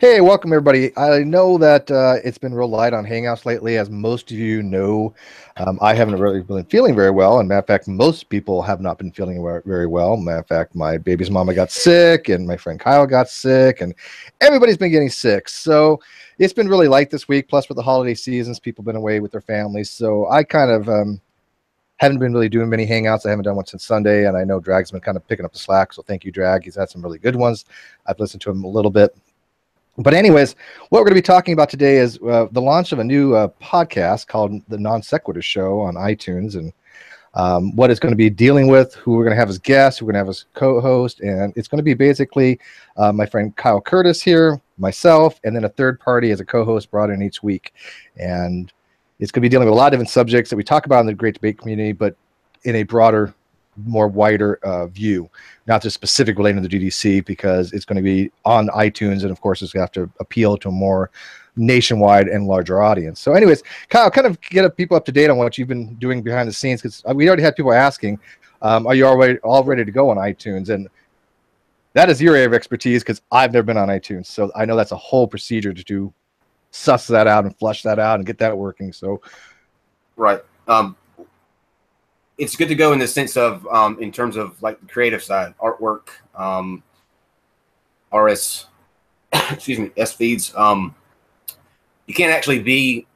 Hey, welcome everybody. I know that it's been real light on Hangouts lately, as most of you know. I haven't really been feeling very well, and matter of fact, most people have not been feeling very well. Matter of fact, my baby's mama got sick, and my friend Kyle got sick, and everybody's been getting sick. So it's been really light this week. Plus, with the holiday seasons, people have been away with their families. So I kind of haven't been really doing many Hangouts. I haven't done one since Sunday, and I know Drag's been kind of picking up the slack. So thank you, Drag. He's had some really good ones. I've listened to him a little bit. But anyways, what we're going to be talking about today is the launch of a new podcast called the Non Sequiturs Show on iTunes, and what it's going to be dealing with, who we're going to have as guests, who we're going to have as co-host, and it's going to be basically my friend Kyle Curtis here, myself, and then a third party as a co-host brought in each week. And it's going to be dealing with a lot of different subjects that we talk about in the Great Debate community, but in a broader, more wider view, not just specific relating to the GDC, because it's going to be on iTunes, and of course it's going to have to appeal to a more nationwide and larger audience. So anyways, Kyle, kind of get people up to date on what you've been doing behind the scenes, because we already had people asking, are you already all ready to go on iTunes? And that is your area of expertise, because I've never been on iTunes, so I know that's a whole procedure to suss that out and flush that out and get that working. So right. It's good to go in the sense of in terms of like the creative side, artwork, RS excuse me, S feeds. You can't actually be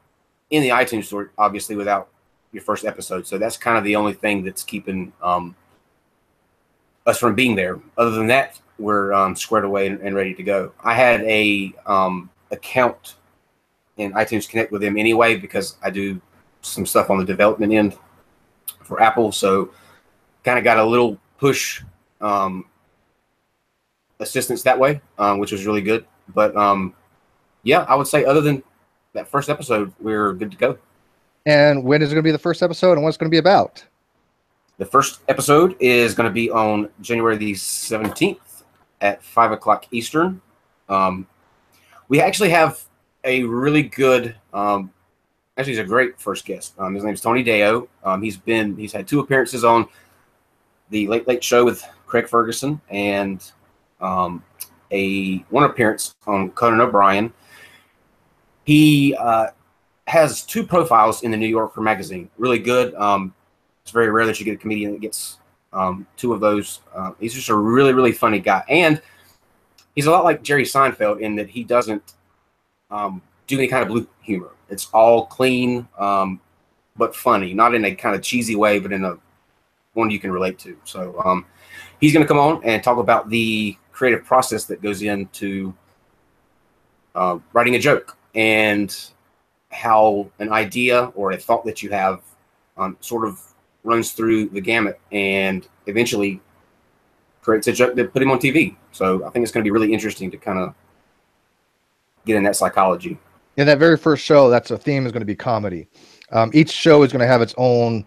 in the iTunes store obviously without your first episode, so that's kind of the only thing that's keeping us from being there. Other than that, we're squared away and ready to go. I had a account in iTunes Connect with them anyway, because I do some stuff on the development end for Apple, so kind of got a little push assistance that way, which was really good. But yeah, I would say other than that first episode, we're good to go. And when is it going to be the first episode, and what's it going to be about? The first episode is going to be on January the 17th at 5 o'clock Eastern. We actually have a really good actually, he's a great first guest. His name's Tony Deo. He's had 2 appearances on the Late Late Show with Craig Ferguson, and one appearance on Conan O'Brien. He has 2 profiles in the New Yorker magazine. Really good. It's very rare that you get a comedian that gets 2 of those. He's just a really, really funny guy, and he's a lot like Jerry Seinfeld in that he doesn't do any kind of blue humor. It's all clean, but funny, not in a kind of cheesy way, but in a one you can relate to. So he's going to come on and talk about the creative process that goes into writing a joke, and how an idea or a thought that you have sort of runs through the gamut and eventually creates a joke that put him on TV. So I think it's going to be really interesting to kind of get in that psychology. In that very first show, that's a theme is going to be comedy. Each show is going to have its own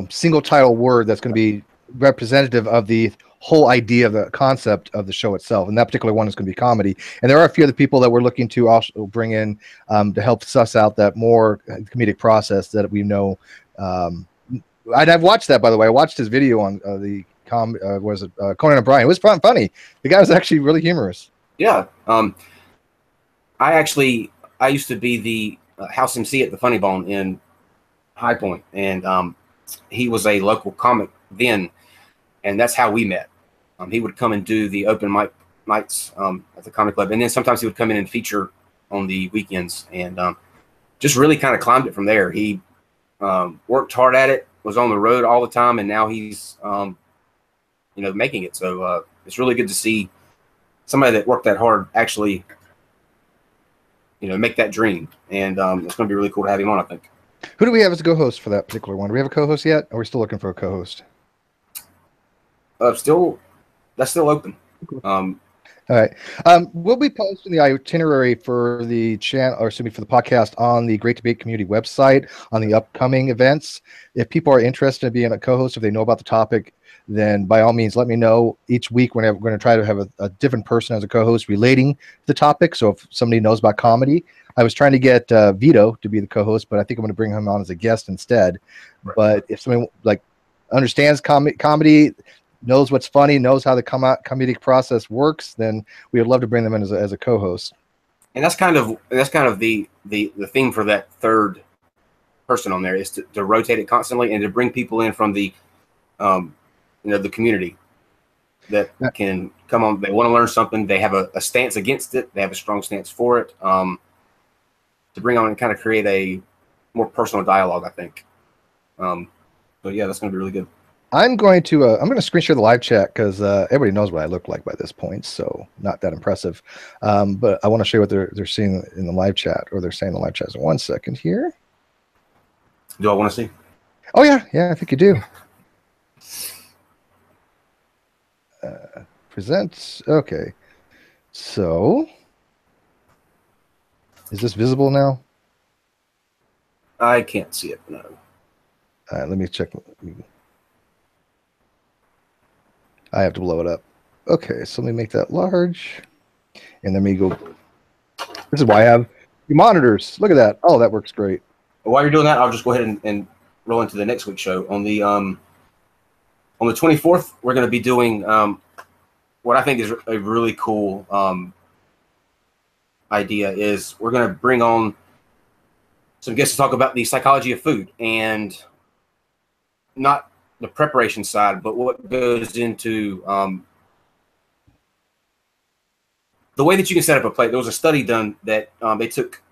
single title word that's going to be representative of the whole idea of the concept of the show itself. And that particular one is going to be comedy. And there are a few other people that we're looking to also bring in to help suss out that more comedic process that we know. I've watched that, by the way. I watched his video on Conan O'Brien. It was funny. The guy was actually really humorous. Yeah. I used to be the house MC at the Funny Bone in High Point, and he was a local comic then, and that's how we met. He would come and do the open mic nights at the Comic Club, and then sometimes he would come in and feature on the weekends, and just really kind of climbed it from there. He worked hard at it, was on the road all the time, and now he's making it. So it's really good to see somebody that worked that hard actually make that dream, and it's going to be really cool to have him on, I think. Who do we have as a co-host for that particular one? Do we have a co-host yet? Or are we still looking for a co-host? That's still open. All right. We'll be posting the itinerary for the channel, or excuse me, for the podcast on the Great Debate Community website on the upcoming events. If people are interested in being a co-host, if they know about the topic, then by all means, let me know. Each week, we're going to try to have a different person as a co-host relating to the topic. So if somebody knows about comedy, I was trying to get Vito to be the co-host, but I think I'm going to bring him on as a guest instead. Right. But if somebody understands comedy, knows what's funny, knows how the comedic process works, then we would love to bring them in as a co-host. And that's kind of the theme for that third person on there, is to rotate it constantly and to bring people in from the the community that can come on. They want to learn something. They have a stance against it. They have a strong stance for it. To bring on and kind of create a more personal dialogue, I think. But yeah, that's going to be really good. I'm going to screen share the live chat because everybody knows what I look like by this point, so not that impressive. But I want to show you what they're seeing in the live chat, or they're saying in the live chat. So 1 second here. Do I want to see? Oh yeah, I think you do. Presents. Okay, so is this visible now? I can't see it. No. Let me check. I have to blow it up. Okay, so let me make that large, and then we go. This is why I have the monitors. Look at that. Oh, that works great. While you're doing that, I'll just go ahead and roll into the next week's show. On the 24th, we're going to be doing what I think is a really cool idea. Is we're going to bring on some guests to talk about the psychology of food, and not the preparation side, but what goes into the way that you can set up a plate. There was a study done that they took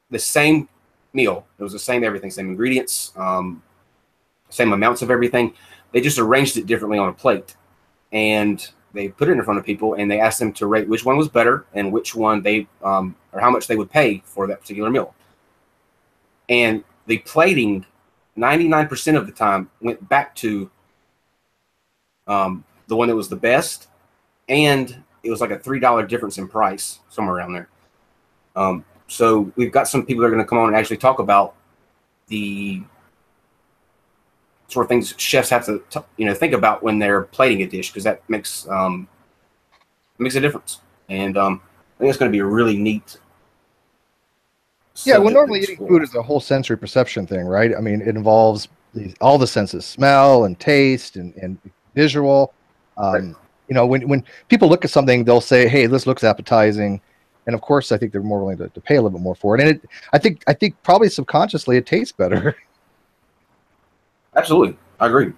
the same meal. It was the same everything, same ingredients, same amounts of everything. They just arranged it differently on a plate, and they put it in front of people, and they asked them to rate which one was better and which one they or how much they would pay for that particular meal. And the plating, 99% of the time, went back to the one that was the best, and it was like a $3 difference in price, somewhere around there. So we've got some people that are going to come on and actually talk about the sort of things chefs have to think about when they're plating a dish, because that makes a difference. And I think it's going to be a really neat. Yeah, well, normally eating food is a whole sensory perception thing, right? I mean, it involves all the senses: smell and taste and visual. Right. When people look at something, they'll say, "Hey, this looks appetizing," and of course, I think they're more willing to pay a little bit more for it. And I think probably subconsciously it tastes better. Absolutely, I agree.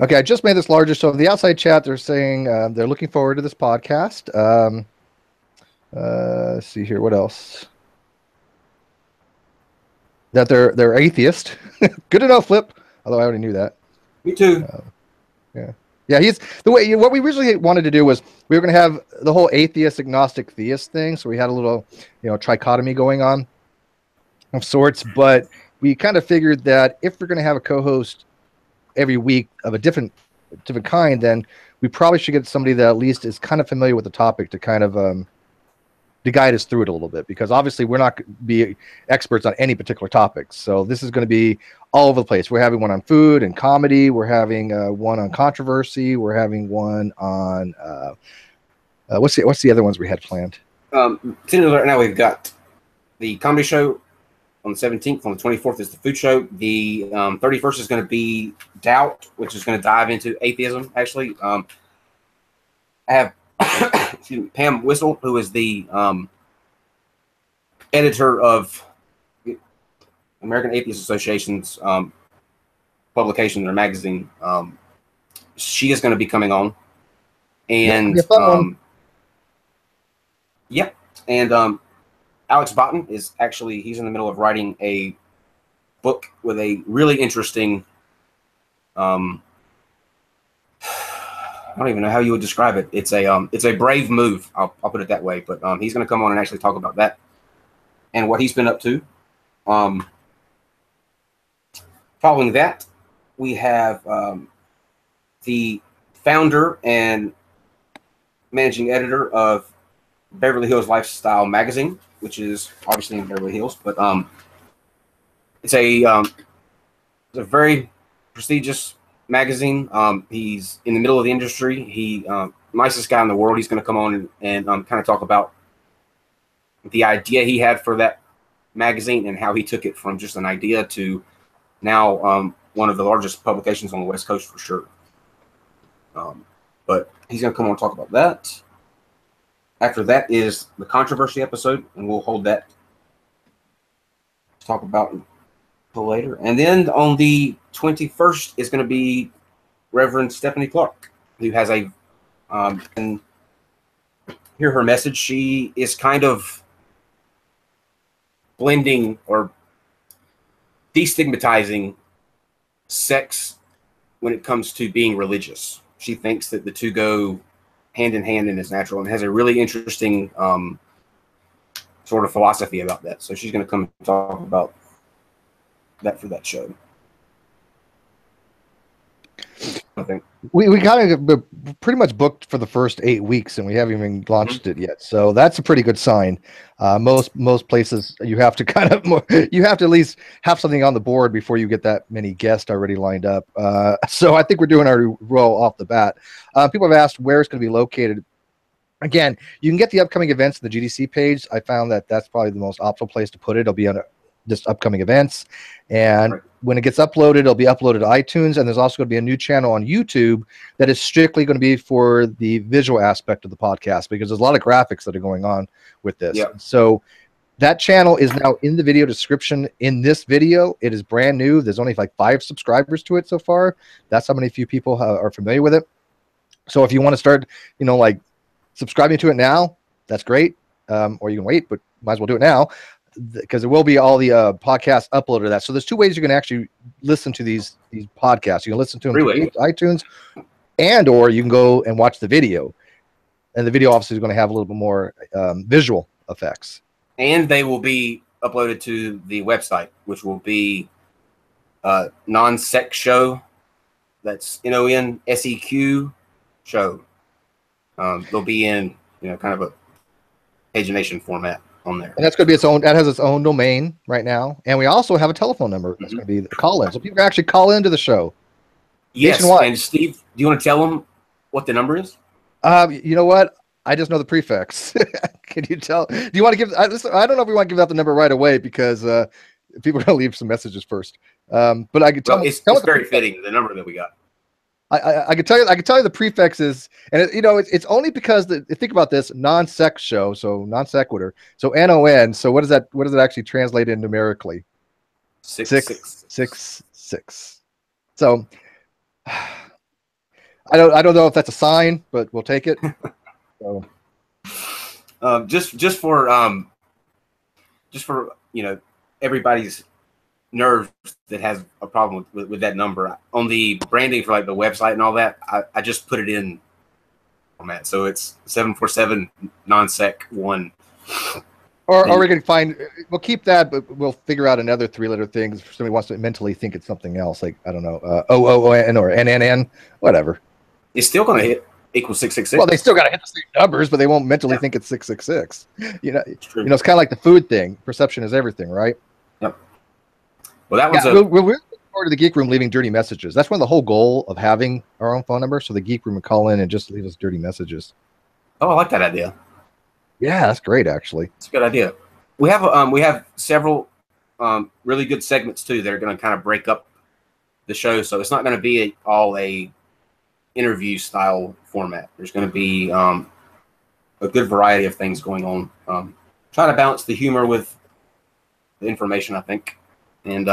Okay, I just made this larger. So the outside chat, they're saying they're looking forward to this podcast. Let's see here. What else? That they're atheist. Good to know, Flip. Although I already knew that. Me too. Yeah. He's the way. What we originally wanted to do was we were going to have the whole atheist, agnostic, theist thing. So we had a little, trichotomy going on of sorts. But we kind of figured that if we're going to have a co-host every week of a different kind, then we probably should get somebody that at least is kind of familiar with the topic to kind of to guide us through it a little bit, because obviously we're not going to be experts on any particular topics. So this is going to be all over the place. We're having one on food and comedy. We're having one on controversy. We're having one on what's the other ones we had planned? Right now we've got the comedy show on the 17th. On the 24th is the food show. The 31st is going to be Doubt, which is going to dive into atheism. Actually, I have Pam Whistle, who is the editor of the American Atheist Association's publication, their magazine. She is going to be coming on, and yep, and Alex Botten is he's in the middle of writing a book with a really interesting. I don't even know how you would describe it. It's a brave move. I'll put it that way. But he's going to come on and actually talk about that and what he's been up to. Following that, we have the founder and managing editor of Beverly Hills Lifestyle Magazine, which is obviously in Beverly Hills, but it's a very prestigious magazine. He's in the middle of the industry. He nicest guy in the world. He's going to come on and kind of talk about the idea he had for that magazine and how he took it from just an idea to now one of the largest publications on the West Coast for sure. But he's going to come on and talk about that. after that is the controversy episode, and we'll hold that to talk about later. And then on the 21st is going to be Reverend Stephanie Clark, who has a and hear her message. She is kind of blending or destigmatizing sex when it comes to being religious. She thinks that the two go hand in hand and is natural, and has a really interesting sort of philosophy about that. So she's going to come and talk about that for that show. I think we kind of pretty much booked for the first 8 weeks, and we haven't even launched it yet. So that's a pretty good sign. Most places you have to you have to at least have something on the board before you get that many guests already lined up. So I think we're doing our roll off the bat. People have asked where it's going to be located. Again, you can get the upcoming events in the GDC page. I found that that's probably the most optimal place to put it. It'll be on just upcoming events, and when it gets uploaded, it'll be uploaded to iTunes, and there's also going to be a new channel on YouTube that is strictly going to be for the visual aspect of the podcast, because there's a lot of graphics that are going on with this. Yep. So that channel is now in the video description in this video. It is brand new. There's only like 5 subscribers to it so far. That's how many few people are familiar with it. So if you want to start, like subscribing to it now, that's great. Or you can wait, but might as well do it now, because there will be all the podcasts uploaded to that. So there's 2 ways you can actually listen to these podcasts. You can listen to them through iTunes, and or you can go and watch the video. And the video obviously is going to have a little bit more visual effects. And they will be uploaded to the website, which will be Non Sec Show. That's NonSeq Show. They'll be in kind of a pagination format on there. And that's going to be its own. That has its own domain right now, and we also have a telephone number that's going to be the call-in, so people can actually call into the show. Yes, nationwide. And Steve, do you want to tell them what the number is? You know what? I just know the prefix. Can you tell? Do you want to give? I don't know if we want to give out the number right away, because people are going to leave some messages first. But I can tell. Well, it's very fitting, the number that we got. I can tell you. I can tell you the prefixes, and it's only because think about this: non-sex show, so non sequitur, so NON. So what does that? What does it actually translate in numerically? 666. So I don't know if that's a sign, but we'll take it. So just for everybody's nerves that has a problem with that number on the branding for like the website and all that, I just put it in format, so it's 747 non-sec 1. Or we're gonna we'll keep that, but we'll figure out another 3-letter thing if somebody wants to mentally think it's something else, like I don't know, OON or NNN, whatever. It's still gonna hit equals 666. Well, they still got to hit the same numbers, but they won't mentally think it's 666. It's true. It's kind of like the food thing. Perception is everything, right? Yep. Well, that was we're looking forward to the Geek Room leaving dirty messages. That's one of the whole goal of having our own phone number, so the Geek Room would call in and just leave us dirty messages. Oh, I like that idea. Yeah, that's great, actually. It's a good idea. We have several really good segments too that are going to kind of break up the show, so it's not going to be all a interview style format. There's going to be a good variety of things going on. Trying to balance the humor with the information, I think, and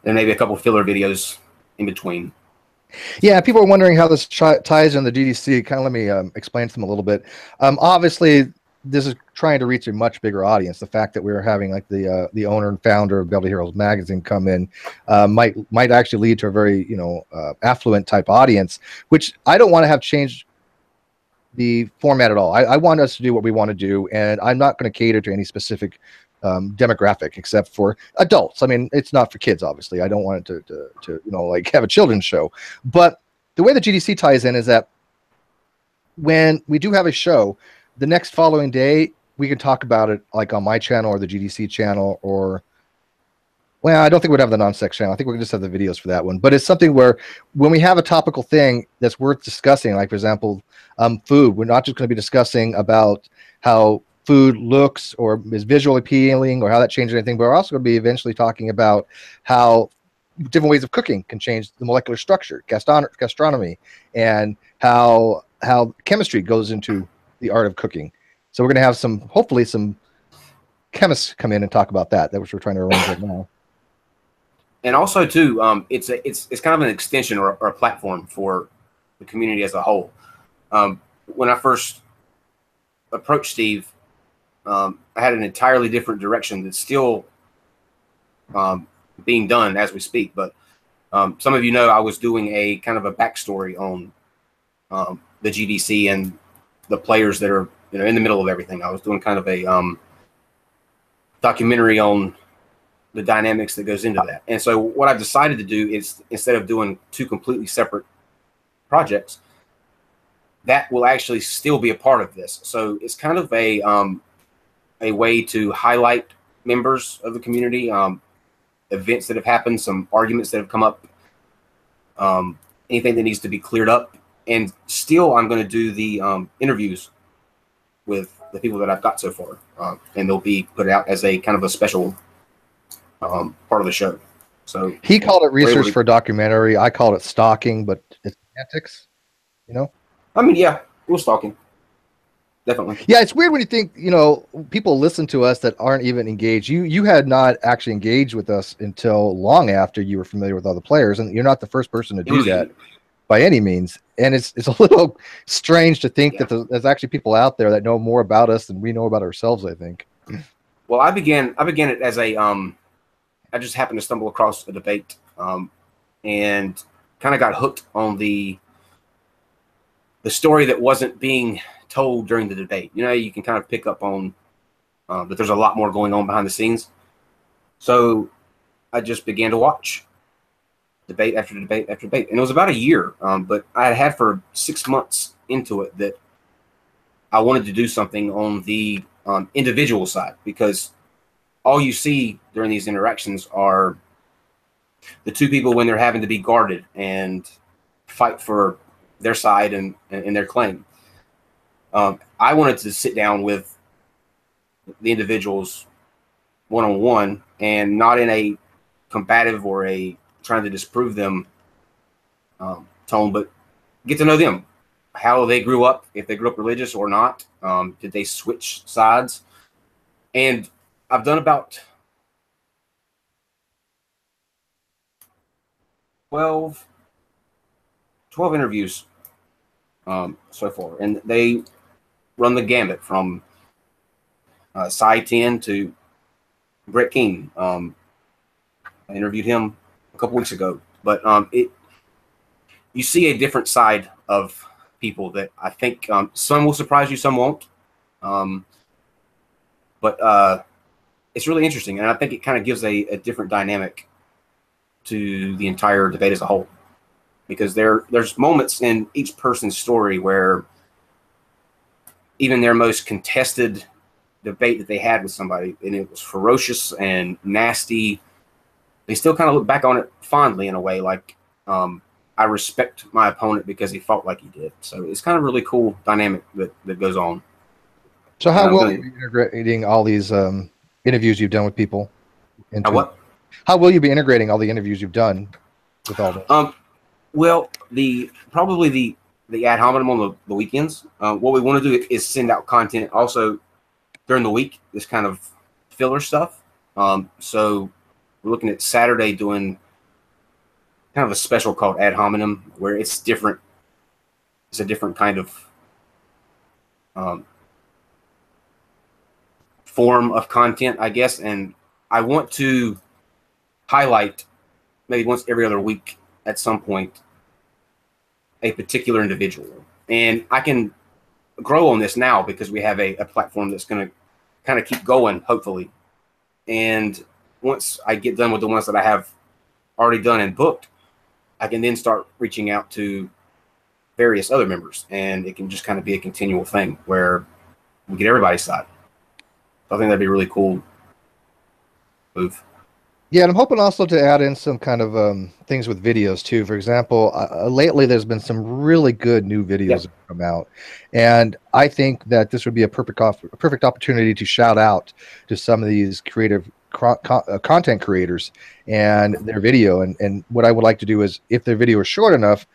there may be a couple filler videos in between. Yeah, people are wondering how this ties in the GDC. Kind of let me explain to them a little bit. Obviously, this is trying to reach a much bigger audience. The fact that we're having like the owner and founder of Beverly Heroes Magazine come in might actually lead to a very affluent type audience, which I don't want to have changed the format at all. I want us to do what we want to do, and I'm not going to cater to any specific demographic except for adults. I mean, it's not for kids, obviously. I don't want it to like have a children's show. But the way the GDC ties in is that when we do have a show, the next following day we can talk about it like on my channel or the GDC channel, or well, I don't think we'd have the non-sex channel. I think we can just have the videos for that one. But it's something where when we have a topical thing that's worth discussing, like for example, food, we're not just going to be discussing about how food looks or is visually appealing or how that changes anything, but we're also going to be eventually talking about how different ways of cooking can change the molecular structure, gastronomy, and how how chemistry goes into the art of cooking. So we're going to have hopefully some chemists come in and talk about that. That's what we're trying to arrange right now. And also too, it's kind of an extension or a platform for the community as a whole. When I first approached Steve, I had an entirely different direction that's still being done as we speak. But some of you know I was doing a kind of a backstory on the GDC and the players that are in the middle of everything. I was doing kind of a documentary on the dynamics that goes into that. And so what I've decided to do is, instead of doing two completely separate projects, that will actually still be a part of this. So it's kind of a way to highlight members of the community, events that have happened, some arguments that have come up, anything that needs to be cleared up. And still, I'm going to do the interviews with the people that I've got so far, and they'll be put out as a kind of a special part of the show. So he called it research for a documentary. I called it stalking, but it's semantics, I mean, yeah, we're stalking. Definitely. Yeah, it's weird when you think, people listen to us that aren't even engaged. You had not actually engaged with us until long after you were familiar with all the players, and you're not the first person to do that by any means. And it's a little strange to think that there's actually people out there that know more about us than we know about ourselves, I think. Well, I began it as a I just happened to stumble across a debate, and kind of got hooked on the story that wasn't being told during the debate. You can kind of pick up on that there's a lot more going on behind the scenes. So I just began to watch debate after debate after debate, and it was about a year. But I had for 6 months into it that I wanted to do something on the individual side, because all you see during these interactions are the two people when they're having to be guarded and fight for their side and their claim. I wanted to sit down with the individuals one-on-one, and not in a combative or a trying to disprove them tone, but get to know them, how they grew up, if they grew up religious or not. Did they switch sides? And I've done about 12 interviews so far, and they run the gambit from Cy 10 to Brett King. I interviewed him a couple weeks ago, but you see a different side of people that I think some will surprise you, some won't. But it's really interesting, and I think it kind of gives a different dynamic to the entire debate as a whole, because there's moments in each person's story where even their most contested debate that they had with somebody, and it was ferocious and nasty, they still kind of look back on it fondly in a way, like I respect my opponent because he fought like he did. So it's kind of really cool dynamic that goes on. So how will you be integrating all these interviews you've done with people? How will you be integrating all the interviews you've done with all this? Well, probably the ad hominem on the weekends. What we want to do is send out content also during the week, this kind of filler stuff. So we're looking at Saturday doing kind of a special called ad hominem, where it's different. It's a different kind of form of content, I guess. And I want to highlight maybe once every other week at some point a particular individual. And I can grow on this now because we have a platform that's going to kind of keep going, hopefully. And once I get done with the ones that I have already done and booked, I can then start reaching out to various other members, and it can just kind of be a continual thing where we get everybody's side. So I think that'd be a really cool move. Yeah, and I'm hoping also to add in some kind of things with videos too. For example, lately there's been some really good new videos that come out, and I think that this would be a perfect opportunity to shout out to some of these creative content creators and their video. And what I would like to do is, if their video is short enough,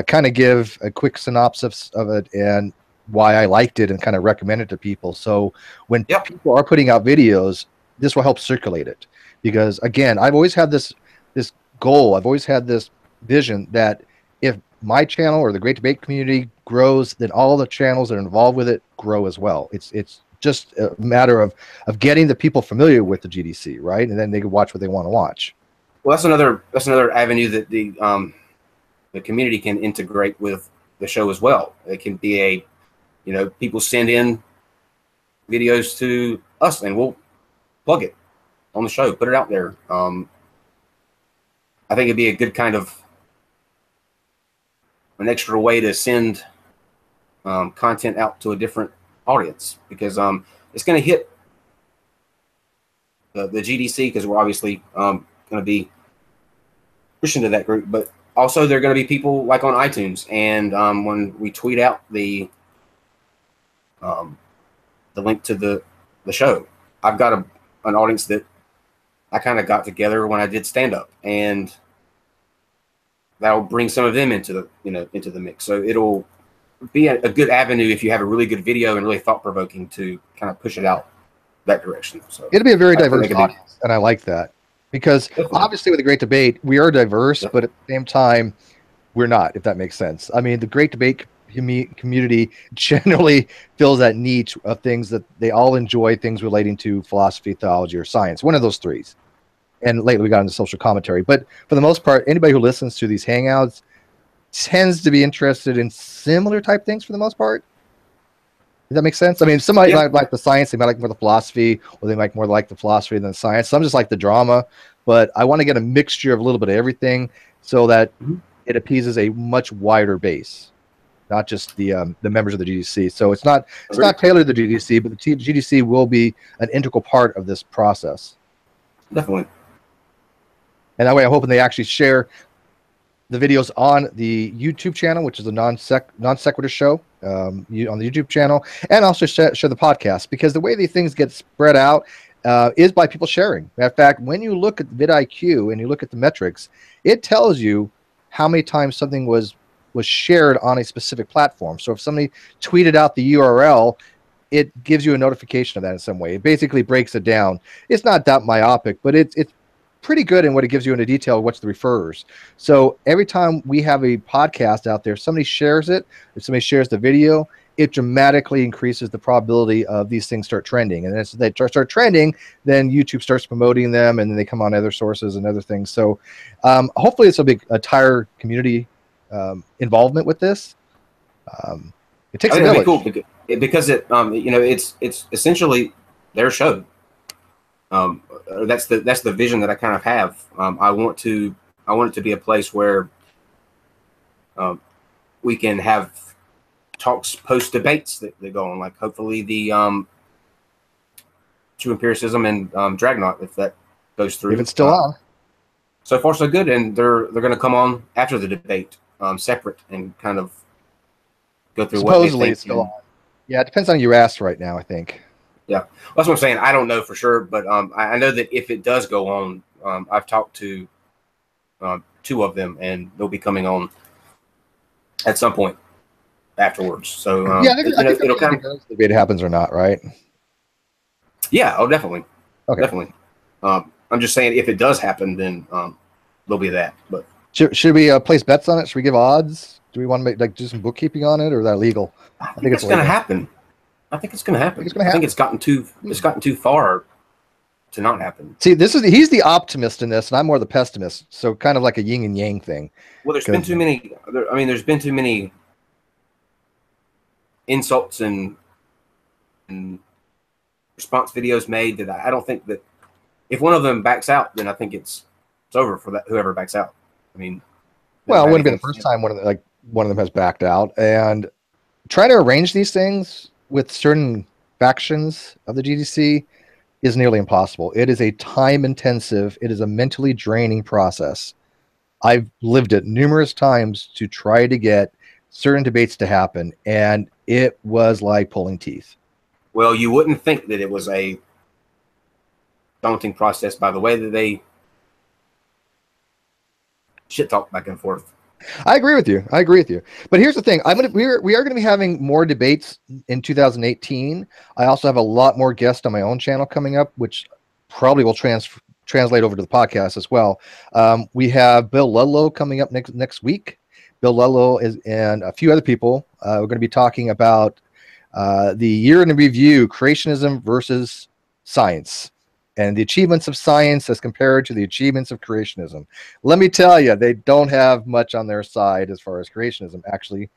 kind of give a quick synopsis of it and why I liked it and kind of recommend it to people. So when people are putting out videos, this will help circulate it. Because again, I've always had this goal. I've always had this vision that if my channel or the Great Debate community grows, then all the channels that are involved with it grow as well. It's just a matter of getting the people familiar with the GDC, right? And then they can watch what they want to watch. Well, that's another avenue that the community can integrate with the show as well. It can be people send in videos to us and we'll plug it on the show, put it out there. I think it'd be a good kind of an extra way to send content out to a different audience, because it's going to hit the GDC, because we're obviously going to be pushing to that group, but also there are going to be people like on iTunes, and when we tweet out the link to the show, I've got an audience that I kind of got together when I did stand up, and that'll bring some of them into the mix. So it'll be a good avenue if you have a really good video and really thought provoking to kind of push it out that direction. So it'll be a very diverse audience, and I like that, because obviously with the Great Debate we are diverse, but at the same time we're not, if that makes sense. I mean, the Great Debate community generally fills that niche of things that they all enjoy, things relating to philosophy, theology, or science, one of those three. And lately we got into social commentary, but for the most part, anybody who listens to these hangouts tends to be interested in similar type things for the most part. Does that make sense? I mean, somebody might like the science, they might like more the philosophy, or they might more like the philosophy than the science. Some just like the drama, but I want to get a mixture of a little bit of everything so that it appeases a much wider base, not just the members of the GDC. So it's not tailored to the GDC, but the GDC will be an integral part of this process. Definitely. And that way, I'm hoping they actually share the videos on the YouTube channel, which is the Non Sequiturs Show, on the YouTube channel, and also share the podcast, because the way these things get spread out is by people sharing. Matter of fact, when you look at vidIQ and you look at the metrics, it tells you how many times something was shared on a specific platform. So if somebody tweeted out the URL, it gives you a notification of that in some way. It basically breaks it down. It's not that myopic, but it's pretty good in what it gives you in the detail of what's the referrers. So every time we have a podcast out there, somebody shares it, if somebody shares the video, it dramatically increases the probability of these things start trending. And as they start trending, then YouTube starts promoting them, and then they come on other sources and other things. So hopefully this will be a entire community involvement with this. It takes a village. Cool because it's essentially their show. That's the vision that I kind of have. I want it to be a place where we can have talks post debates that go on, like hopefully the True Empiricism and Dragnaut, if that goes through. If it's still on. So far so good, and they're going to come on after the debate, separate, and kind of go through supposedly what it's still on. Yeah, it depends on who you ask right now, I think. Yeah, that's what I'm saying. I don't know for sure, but I know that if it does go on, I've talked to two of them, and they'll be coming on at some point afterwards. So yeah, I think it'll kind of if it happens or not, right? Yeah, definitely. Okay, definitely. I'm just saying, if it does happen, then there'll be that. But should we place bets on it? Should we give odds? Do we want to make do some bookkeeping on it, or is that legal? I think it's going to happen. I think it's going to happen. I think it's gotten too far to not happen. See, he's the optimist in this, and I'm more the pessimist. So kind of like a yin and yang thing. Well, there's been too many. There's been too many insults and response videos made that I don't think that if one of them backs out, then I think it's over for that whoever backs out. I mean, well, it wouldn't be the first time one of them has backed out, and trying to arrange these things with certain factions of the GDC is nearly impossible. It is a time-intensive, it is a mentally draining process. I've lived it numerous times to try to get certain debates to happen, and it was like pulling teeth. Well, you wouldn't think that it was a daunting process by the way that they shit talk back and forth. I agree with you. I agree with you. But here's the thing: we are gonna be having more debates in 2018. I also have a lot more guests on my own channel coming up, which probably will translate over to the podcast as well. We have Bill Ludlow coming up next week. Bill Ludlow is and a few other people. We're going to be talking about the year in review: creationism versus science, and the achievements of science as compared to the achievements of creationism. Let me tell you, they don't have much on their side as far as creationism. Actually,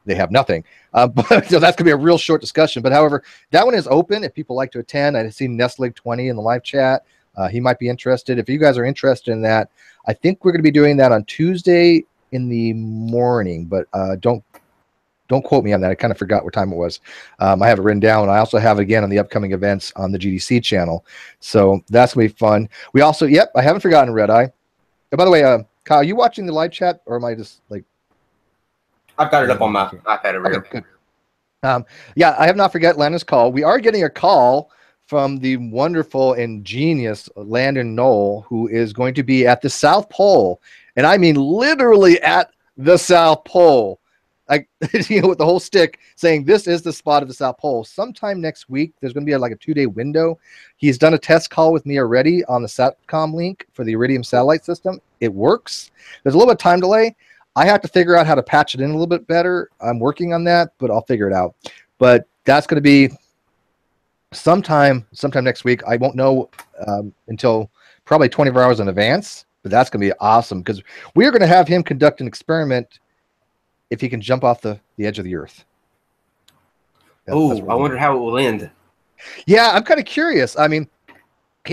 they have nothing. But so that's going to be a real short discussion. But however, that one is open if people like to attend. I see Nestlig20 in the live chat. He might be interested. If you guys are interested in that, I think we're going to be doing that on Tuesday in the morning. But don't quote me on that. I kind of forgot what time it was. I have it written down. I also have it again on the upcoming events on the GDC channel. So that's going to be fun. We also, yep, I haven't forgotten Red Eye. Oh, by the way, Kyle, are you watching the live chat or am I just like? I've got it up on my iPad over here. Good. Yeah, I have not forgot Landon's call. We are getting a call from the wonderful and genius Landon Knoll, who is going to be at the South Pole. And I mean literally at the South Pole. Like, with the whole stick saying this is the spot of the South Pole. Sometime next week, there's going to be like a 2-day window. He's done a test call with me already on the SATCOM link for the Iridium satellite system. It works. There's a little bit of time delay. I have to figure out how to patch it in a little bit better. I'm working on that, but I'll figure it out. But that's going to be sometime next week. I won't know until probably 24 hours in advance, but that's going to be awesome because we're going to have him conduct an experiment if he can jump off the edge of the earth. Oh, I wonder how it will end. Yeah, I'm kind of curious. I mean,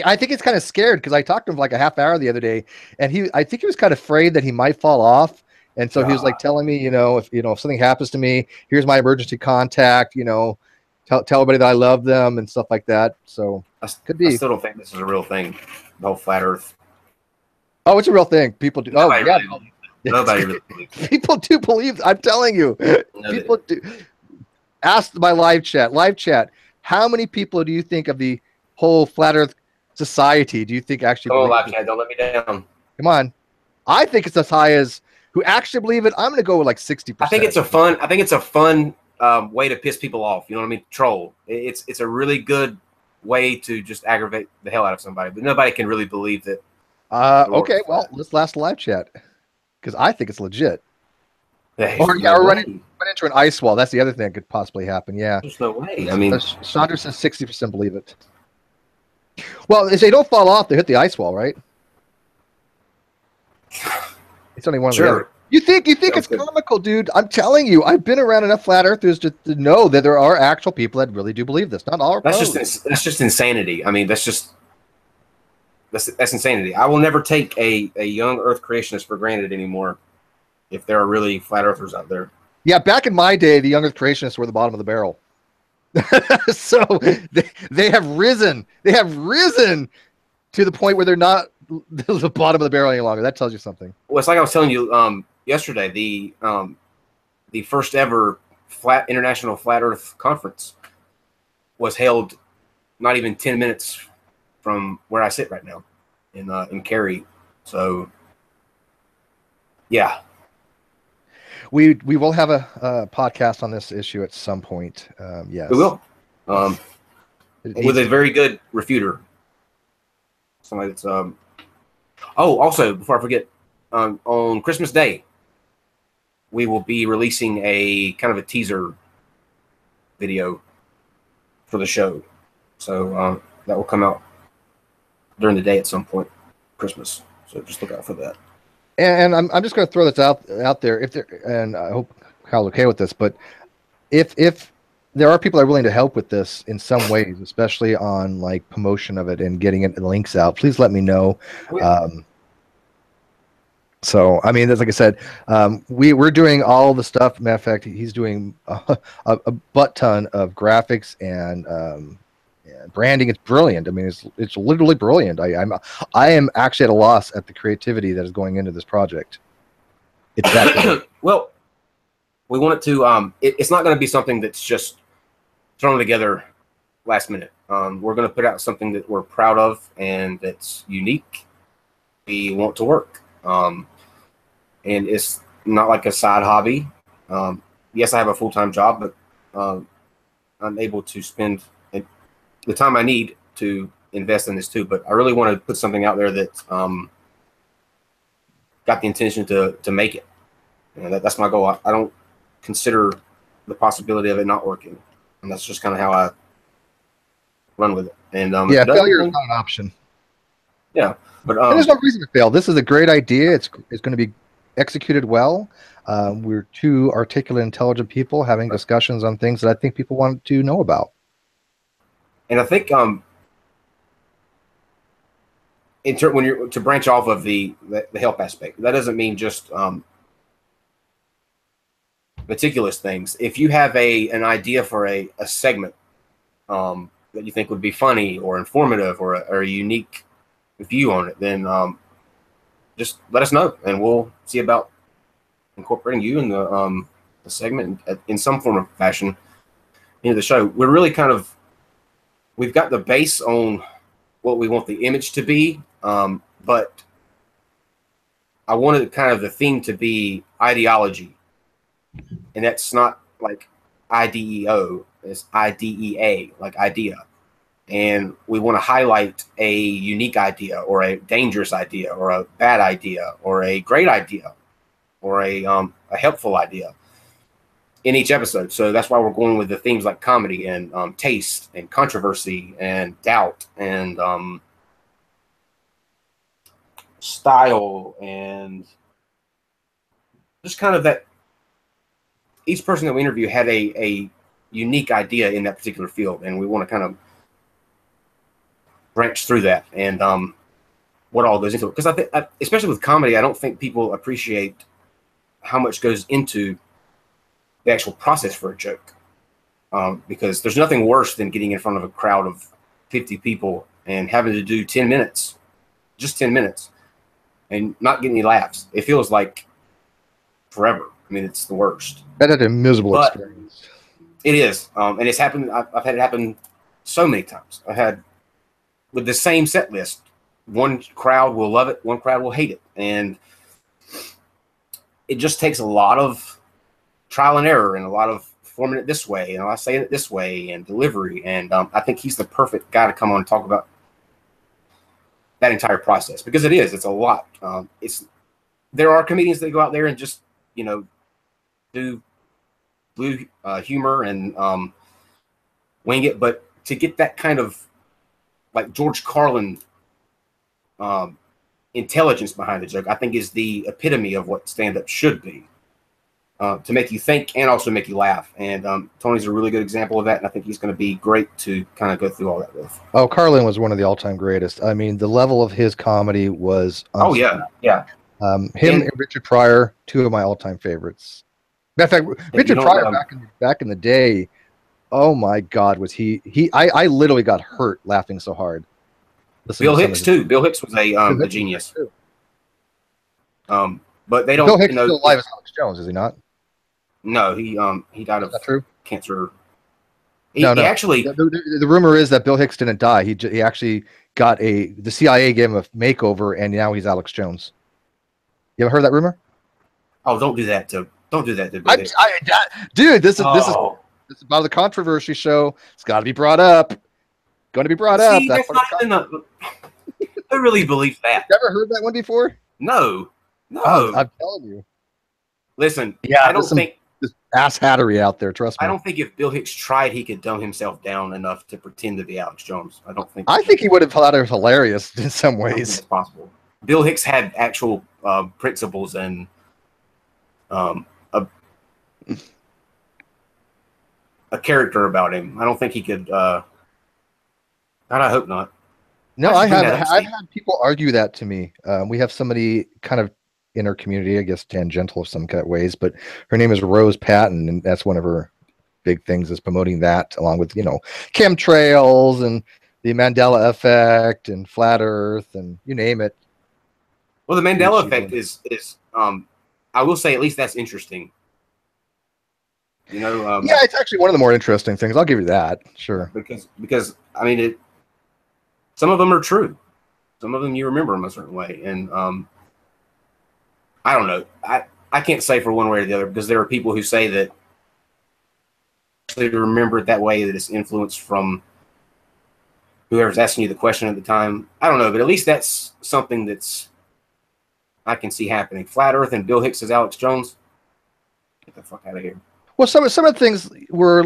I think he's kind of scared because I talked to him for like a half hour the other day, and I think he was kind of afraid that he might fall off. And so he was like telling me, if something happens to me, here's my emergency contact, tell everybody that I love them and stuff like that. So could be. I still don't think this is a real thing, the whole flat Earth. Oh, it's a real thing. People do. Nobody really believes it. People do believe. I'm telling you, people do. Ask my live chat. How many people do you think of the whole flat Earth society do you think actually? Come on, live chat. Don't let me down. Come on. I think it's as high as who actually believe it. I'm going to go with like 60%. I think it's a fun way to piss people off. You know what I mean? Troll. It's a really good way to just aggravate the hell out of somebody, but nobody can really believe that. Okay, well, let's last live chat because I think it's legit. Or running into an ice wall. That's the other thing that could possibly happen. Yeah. There's no way. I mean, Chandra says 60% believe it. Well, if they don't fall off, they hit the ice wall, right? It's only one of the other. You think it's comical, dude? I'm telling you, I've been around enough flat earthers to know that there are actual people that really do believe this. Not all. That's just insanity. I mean, that's insanity. I will never take a young Earth creationist for granted anymore. If there are really flat earthers out there. Yeah, back in my day, the young Earth creationists were the bottom of the barrel. So they have risen. They have risen to the point where they're not the bottom of the barrel any longer. That tells you something. Well, it's like I was telling you yesterday. The first ever international flat Earth conference was held not even 10 minutes from where I sit right now in Cary. So yeah. We will have a podcast on this issue at some point. Yes, we will. With a very good refuter. Somebody that's also, before I forget, on Christmas Day, we will be releasing a kind of a teaser video for the show. So that will come out during the day at some point, Christmas. So just look out for that. And I'm just going to throw this out there. And I hope Kyle's okay with this, but if there are people that are willing to help with this in some ways, especially on like promotion of it and getting it links out, please let me know. So I mean, like I said, we're doing all the stuff. Matter of fact, he's doing a butt ton of graphics and branding. It's brilliant. I mean, it's literally brilliant. I am actually at a loss at the creativity that is going into this project. It's that good. Well, we want it to. It's not going to be something that's just thrown together last minute. We're going to put out something that we're proud of and that's unique. We want to work, and it's not like a side hobby. Yes, I have a full-time job, but I'm able to spend the time I need to invest in this too. But I really want to put something out there that got the intention to make it. You know, that's my goal. I don't consider the possibility of it not working, and that's just kind of how I run with it. And Yeah, failure is not an option. Yeah, but and there's no reason to fail. This is a great idea. It's going to be executed well. We're two articulate, intelligent people having discussions on things that I think people want to know about. And I think when you're to branch off of the help aspect, that doesn't mean just meticulous things. If you have an idea for a segment that you think would be funny or informative or a unique view on it, then just let us know, and we'll see about incorporating you in the segment in some form of fashion into the show. We're really we've got the base on what we want the image to be, but I wanted kind of the theme to be ideology, and that's not like IDEO, it's IDEA, like idea. And we want to highlight a unique idea or a dangerous idea or a bad idea or a great idea or a helpful idea in each episode. So that's why we're going with the themes like comedy and taste and controversy and doubt and style, and just kind of that each person that we interview had a unique idea in that particular field, and we want to kind of branch through that and what all goes into it. Because I think, especially with comedy, I don't think people appreciate how much goes into the actual process for a joke. Because there's nothing worse than getting in front of a crowd of 50 people and having to do 10 minutes, just 10 minutes, and not getting any laughs. It feels like forever. I mean, it's the worst. That is a miserable experience. It is. And it's happened. I've had it happen so many times. I had with the same set list. One crowd will love it, one crowd will hate it. And it just takes a lot of trial and error and a lot of forming it this way, and I say it this way, and delivery. And I think he's the perfect guy to come on and talk about that entire process, because it's a lot. There are comedians that go out there and just, do blue humor and wing it, but to get that kind of like George Carlin intelligence behind the joke, I think is the epitome of what stand-up should be. To make you think and also make you laugh. And Tony's a really good example of that, and I think he's going to be great to kind of go through all that with. Oh, Carlin was one of the all-time greatest. I mean, the level of his comedy was oh, yeah. Him and Richard Pryor, two of my all-time favorites. Matter of fact, Richard Pryor back in the day, oh my God, was I literally got hurt laughing so hard. Bill Hicks too. Bill Hicks was a genius. But they don't. Bill Hicks is still alive as Alex Jones, is he not? No, he died of cancer. He actually. The rumor is that Bill Hicks didn't die. He actually got the CIA gave him a makeover, and now he's Alex Jones. You ever heard that rumor? Oh, don't do that to Bill Hicks. Dude, this is about the controversy show. It's got to be brought up. Going to be brought up. That's not even I really believe that. Never heard that one before? No. Oh, I'm telling you. Listen, yeah, I don't think this ass hattery out there. Trust me. I don't think if Bill Hicks tried, he could dumb himself down enough to pretend to be Alex Jones. I don't think. I think he would have thought it was hilarious in some ways. It's possible. Bill Hicks had actual principles and a character about him. I don't think he could. God, I hope not. No, I've had people argue that to me. We have somebody kind of in our community, I guess tangential of some kind of ways, but her name is Rose Patton, and that's one of her big things is promoting that, along with chemtrails and the Mandela effect and flat Earth and you name it. Well, the Mandela effect is I will say at least that's interesting. Yeah, it's actually one of the more interesting things. I'll give you that, sure. Because I mean some of them are true. Some of them you remember them a certain way, and I don't know. I can't say for one way or the other, because there are people who say that they remember it that way, that it's influenced from whoever's asking you the question at the time. I don't know, but at least that's something that's I can see happening. Flat Earth and Bill Hicks as Alex Jones. Get the fuck out of here. Well, some of the things were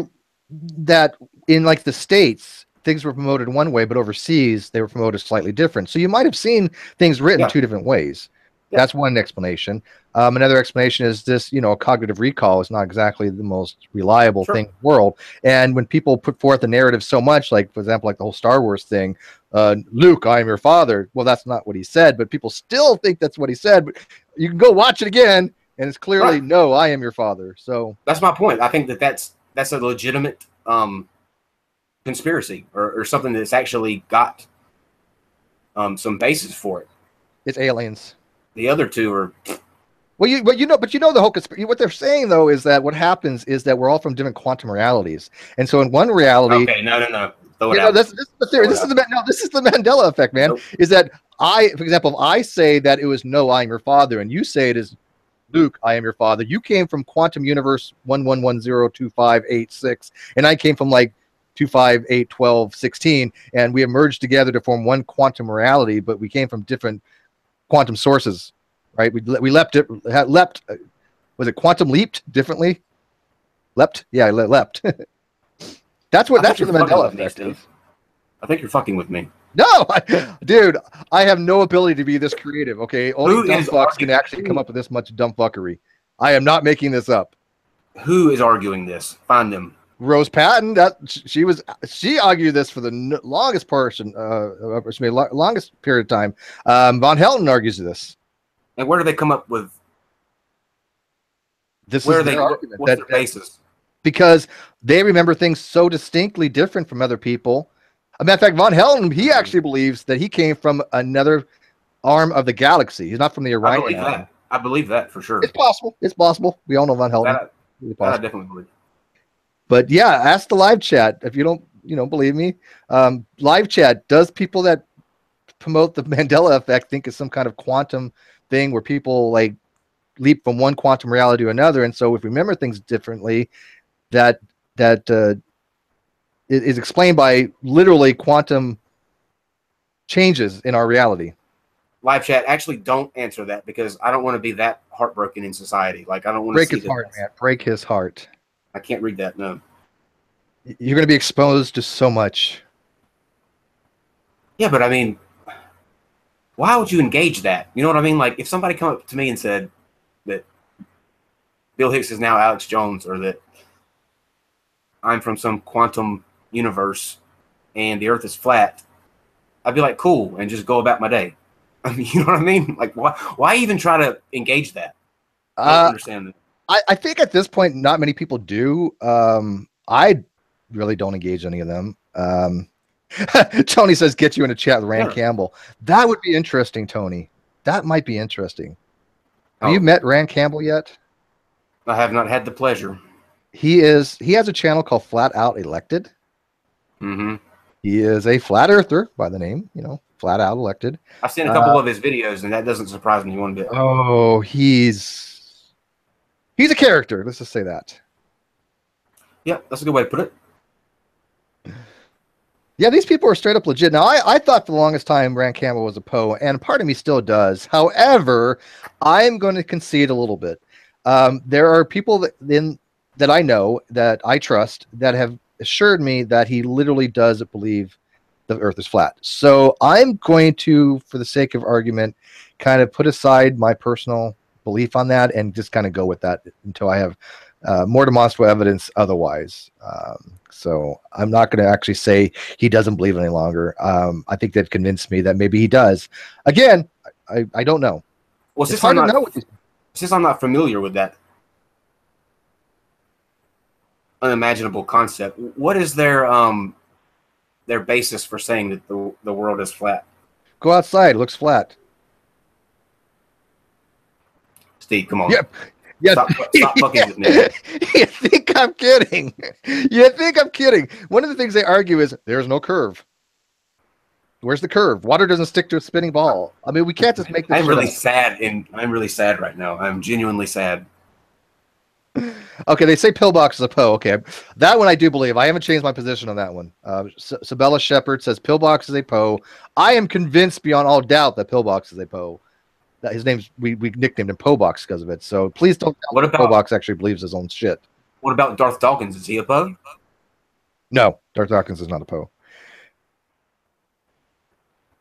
that in like the States, things were promoted one way, but overseas they were promoted slightly different. So you might have seen things written two different ways. Yeah. That's one explanation. Another explanation is this, you know, cognitive recall is not exactly the most reliable thing in the world. And when people put forth a narrative so much, like, for example, like the whole Star Wars thing, Luke, I am your father. Well, that's not what he said, but people still think that's what he said. But you can go watch it again, and it's clearly, no, I am your father. So that's my point. I think that's a legitimate conspiracy or something that's actually got some basis for it. It's aliens. The other two are well, you know the whole conspiracy. What they're saying though is that what happens is that we're all from different quantum realities, and so in one reality, okay, no, this is the theory. This is the Mandela effect, man. Nope. Is that for example, if I say that it was no, I am your father, and you say it is Luke, I am your father. You came from quantum universe 11102586, and I came from like 2581216, and we emerged together to form one quantum reality, but we came from different quantum sources, right? We leapt. Was it quantum leaped differently? Leapt, yeah, leapt. that's what the Mandela effect is. I think you're fucking with me. No, dude, I have no ability to be this creative. Okay, only dumb fucks can actually come up with this much dumb fuckery. I am not making this up. Who is arguing this? Find them. Rose Patton. She argued this for the longest longest period of time. Von Helton argues this. And where do they come up with? What's their basis? Because they remember things so distinctly different from other people. As a matter of fact, Von Helton, he actually believes that he came from another arm of the galaxy. He's not from the Orion. I believe that for sure. It's possible. It's possible. We all know Von Helton. That I definitely believe. But yeah, ask the live chat if you don't, believe me. Live chat, does people that promote the Mandela effect think it's some kind of quantum thing where people like leap from one quantum reality to another, and so if we remember things differently, that is explained by literally quantum changes in our reality. Live chat, actually don't answer that, because I don't want to be that heartbroken in society. Like, I don't want to break his heart, man. Break his heart. I can't read that. No. You're going to be exposed to so much. Yeah, but I mean, why would you engage that? You know what I mean? Like, if somebody come up to me and said that Bill Hicks is now Alex Jones, or that I'm from some quantum universe and the Earth is flat, I'd be like, cool, and just go about my day. I mean, you know what I mean? Like, why even try to engage that? I don't understand that. I think at this point, not many people do. I really don't engage any of them. Tony says, get you in a chat with Rand Campbell. That would be interesting, Tony. That might be interesting. Have you met Rand Campbell yet? I have not had the pleasure. He has a channel called Flat Out Elected. Mm-hmm. He is a flat earther by the name, Flat Out Elected. I've seen a couple of his videos, and that doesn't surprise me one bit. Oh, he's a character. Let's just say that. Yeah, that's a good way to put it. Yeah, these people are straight up legit. Now, I thought for the longest time Rand Campbell was a Poe, and part of me still does. However, I'm going to concede a little bit. There are people that I know, that I trust, that have assured me that he literally does believe the Earth is flat. So I'm going to, for the sake of argument, kind of put aside my personal belief on that and just kind of go with that until I have more demonstrable evidence otherwise. So I'm not going to actually say he doesn't believe any longer. I think they've convinced me that maybe he does. Again, I don't know. Well, since I'm not familiar with that unimaginable concept, what is their basis for saying that the world is flat? Go outside. It looks flat. Steve, come on. Yep. Yeah. Stop fucking with me. You think I'm kidding? You think I'm kidding? One of the things they argue is there's no curve. Where's the curve? Water doesn't stick to a spinning ball. I mean, we can't just make this. I'm really sad, and I'm really sad right now. I'm genuinely sad. Okay, they say pillbox is a Poe. Okay, that one I do believe. I haven't changed my position on that one. Sabella Shepherd says pillbox is a Poe. I am convinced beyond all doubt that pillbox is a Poe. That his name's we nicknamed him Poebox because of it. So please don't. What about Poebox actually believes his own shit? What about Darth Dawkins? Is he a Poe? No, Darth Dawkins is not a Poe.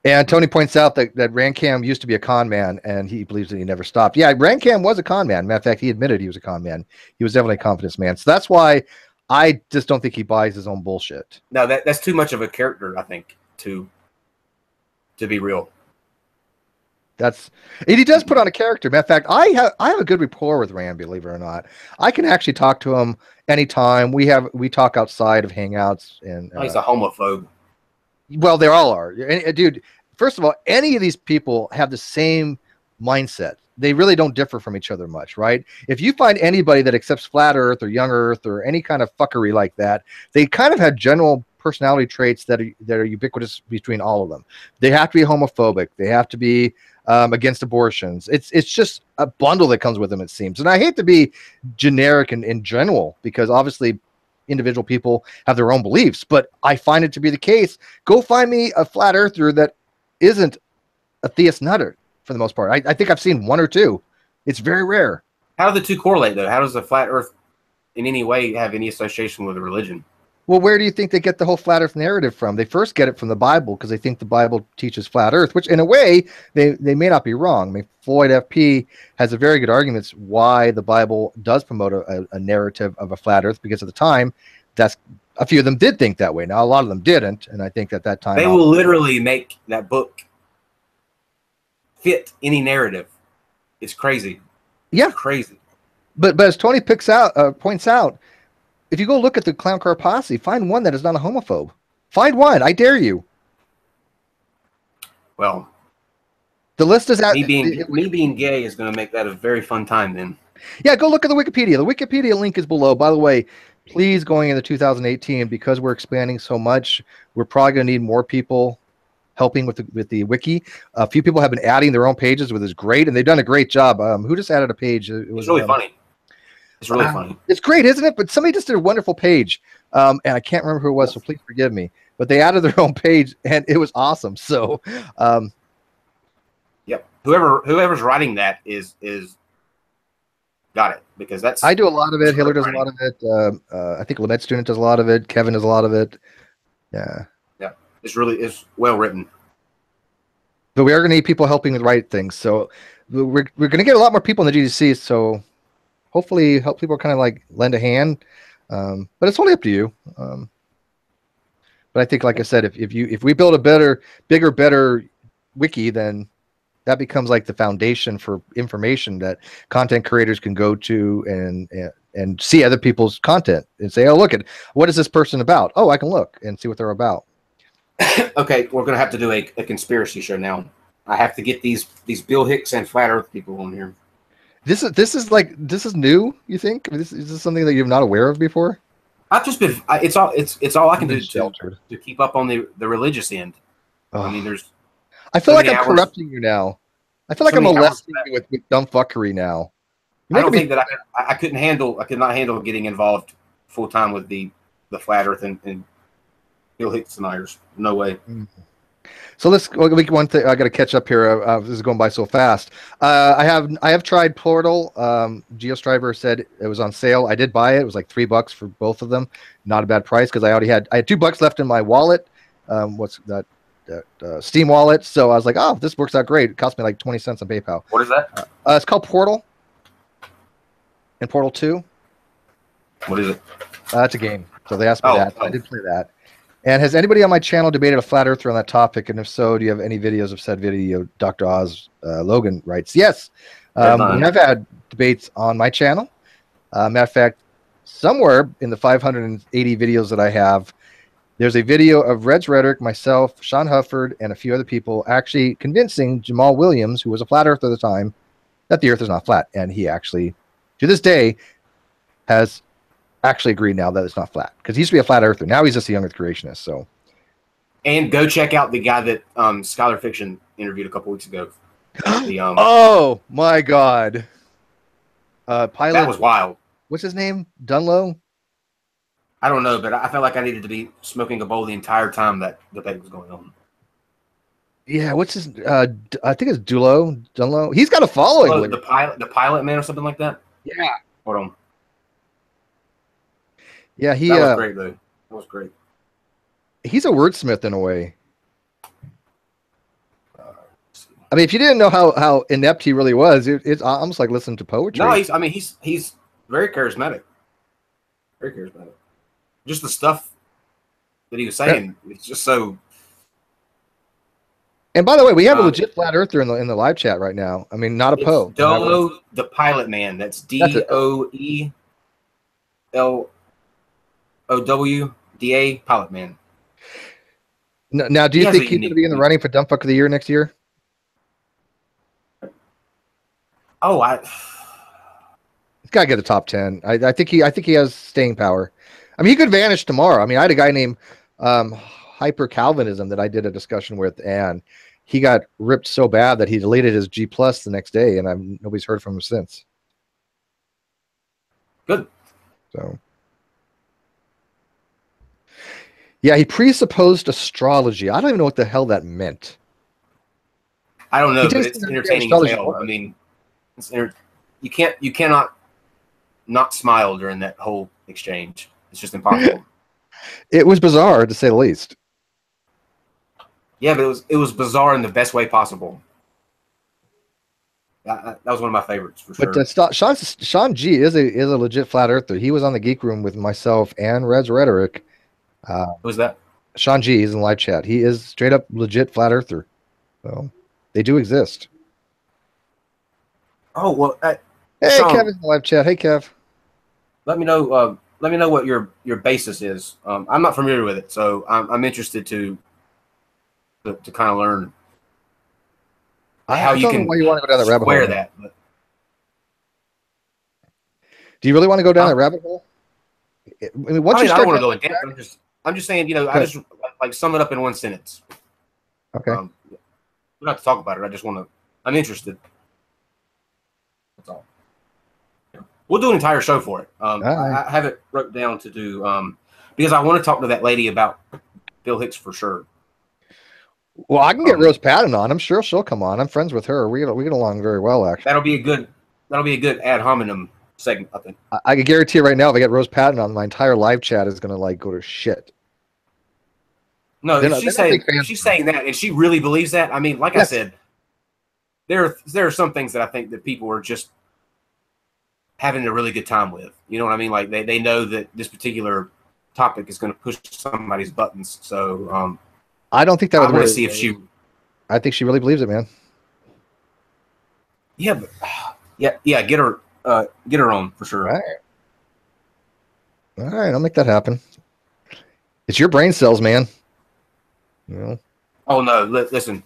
And Tony points out that Rancam used to be a con man, and he believes that he never stopped. Yeah, Rancam was a con man. Matter of fact, he admitted he was a con man. He was definitely a confidence man. So that's why I just don't think he buys his own bullshit. No, that's too much of a character, I think, to be real. And he does put on a character. Matter of fact, I have a good rapport with Rand, believe it or not. I can actually talk to him anytime. We talk outside of hangouts, and he's a homophobe. Well, they all are. Dude, first of all, any of these people have the same mindset. They really don't differ from each other much, right? If you find anybody that accepts flat earth or young earth or any kind of fuckery like that, they kind of have general personality traits that are ubiquitous between all of them. They have to be homophobic. They have to be against abortions. It's just a bundle that comes with them, it seems. And I hate to be generic in general, because obviously individual people have their own beliefs, but I find it to be the case. Go find me a flat earther that isn't a theist nutter for the most part. I think I've seen one or two. It's very rare. How do the two correlate, though? How does the flat earth in any way have any association with a religion? Well, where do you think they get the whole flat earth narrative from? They first get it from the Bible, because they think the Bible teaches flat earth, which in a way they may not be wrong. I mean, Floyd FP has a very good arguments why the Bible does promote a narrative of a flat earth, because at the time, that's a few of them did think that way. Now, a lot of them didn't, and I think at that time they will literally make that book fit any narrative. It's crazy. Yeah, it's crazy. But as Tony points out, if you go look at the Clown Car Posse, find one that is not a homophobe. Find one. I dare you. Well, the list is out. Me being gay is going to make that a very fun time then. Yeah, go look at the Wikipedia. The Wikipedia link is below. By the way, please, going into 2018, because we're expanding so much, we're probably going to need more people helping with the wiki. A few people have been adding their own pages, which is great, and they've done a great job. Who just added a page? It's really funny. It's really funny. It's great, isn't it? But somebody just did a wonderful page, and I can't remember who it was, so please forgive me. But they added their own page, and it was awesome. So, yep. Whoever's writing that is got it, because that's. I do a lot of it. Hiller does a lot of it. I think Lamet Student does a lot of it. Kevin does a lot of it. Yeah. Yeah. It's well written. But we are going to need people helping with write things. So we're going to get a lot more people in the GDC. So hopefully help people kind of like lend a hand. But it's only up to you. But I think, like I said, if we build a bigger, better wiki, then that becomes like the foundation for information that content creators can go to and see other people's content and say, oh, look at what is this person about? Oh, I can look and see what they're about. Okay, we're gonna have to do a conspiracy show now. I have to get these Bill Hicks and flat Earth people on here. This is new. You think is this something that you're not aware of before? I've just been. It's all I can do to keep up on the religious end. Oh. I mean, there's. I feel like I'm corrupting you now. I feel like I'm molesting you with dumb fuckery now. I don't think that I could not handle getting involved full time with the flat Earth and Bill Hicks and Ayers. No way. So let's one thing. I got to catch up here. This is going by so fast. I have tried Portal. GeoStriver said it was on sale. I did buy it. It was like $3 for both of them. Not a bad price, because I had $2 left in my wallet. What's that? Steam wallet. So I was like, oh, this works out great. It cost me like 20 cents on PayPal. What is that? It's called Portal. And Portal 2. What is it? It's a game. So they asked me that. I did play that. And has anybody on my channel debated a flat earther on that topic? And if so, do you have any videos of said video? Dr. Oz Logan writes, yes. We have had debates on my channel. Matter of fact, somewhere in the 580 videos that I have, there's a video of Reg Rhetoric, myself, Sean Hufford, and a few other people actually convincing Jamal Williams, who was a flat earther at the time, that the earth is not flat. And he actually, to this day, has actually agreed now that it's not flat, because he used to be a flat earther. Now he's just a young earth creationist. So And go check out the guy that Scholar Fiction interviewed a couple weeks ago. Oh my God. Pilot. That was wild. What's his name? Dunlow? I don't know, but I felt like I needed to be smoking a bowl the entire time that debate was going on. Yeah, what's his? I think it's Dunlow. He's got a following. Oh, the pilot man or something like that. Yeah. Hold on. Yeah, that was great though. That was great. He's a wordsmith in a way. I mean, if you didn't know how inept he really was, it's almost like listening to poetry. No, he's very charismatic. Very charismatic. Just the stuff that he was saying, it's just so. And by the way, we have a legit flat earther in the live chat right now. I mean, not a Poe. Dolo, the pilot man. That's DOELOWDA, pilot man. Now, do you think he's going to be in the running for Dumb Fuck of the Year next year? Oh, He's got to get a top 10. I think he has staying power. I mean, he could vanish tomorrow. I mean, I had a guy named Hyper Calvinism that I did a discussion with, and he got ripped so bad that he deleted his G+ the next day, and nobody's heard from him since. Good. So, yeah, he presupposed astrology. I don't even know what the hell that meant. I don't know, but it's entertaining as hell. I mean, you cannot not smile during that whole exchange. It's just impossible. It was bizarre, to say the least. Yeah, but it was bizarre in the best way possible. That was one of my favorites for sure. But Sean G is a legit flat earther. He was on the Geek Room with myself and Red's Rhetoric. Who's that? Sean G. He's in live chat. He is straight up legit flat earther. So they do exist. Oh well. Hey, Sean, Kevin's in the live chat. Hey, Kev. Let me know. Let me know what your basis is. I'm not familiar with it, so I'm interested to kind of learn how you can why you want to go down the rabbit hole. That. Do you really want to go down that rabbit hole? I mean, once you start, I don't want to go in depth. I'm just saying, I just like sum it up in one sentence. Okay. We don't have to talk about it. I'm interested. That's all. We'll do an entire show for it. I have it wrote down to do because I want to talk to that lady about Bill Hicks for sure. Well, I can get Rose Patton on. I'm sure she'll come on. I'm friends with her. We get along very well, actually. That'll be a good ad hominem segment, I think. I can guarantee you right now, if I get Rose Patton on, my entire live chat is going to go to shit. No, she's saying that, and she really believes that. I mean, like I said, there are some things that I think that people are just having a really good time with. You know what I mean? Like they know that this particular topic is going to push somebody's buttons. So I don't think that would really see if she. I think she really believes it, man. Yeah, but yeah. Get her on for sure. All right, I'll make that happen. It's your brain cells, man. You know? Oh no! Listen,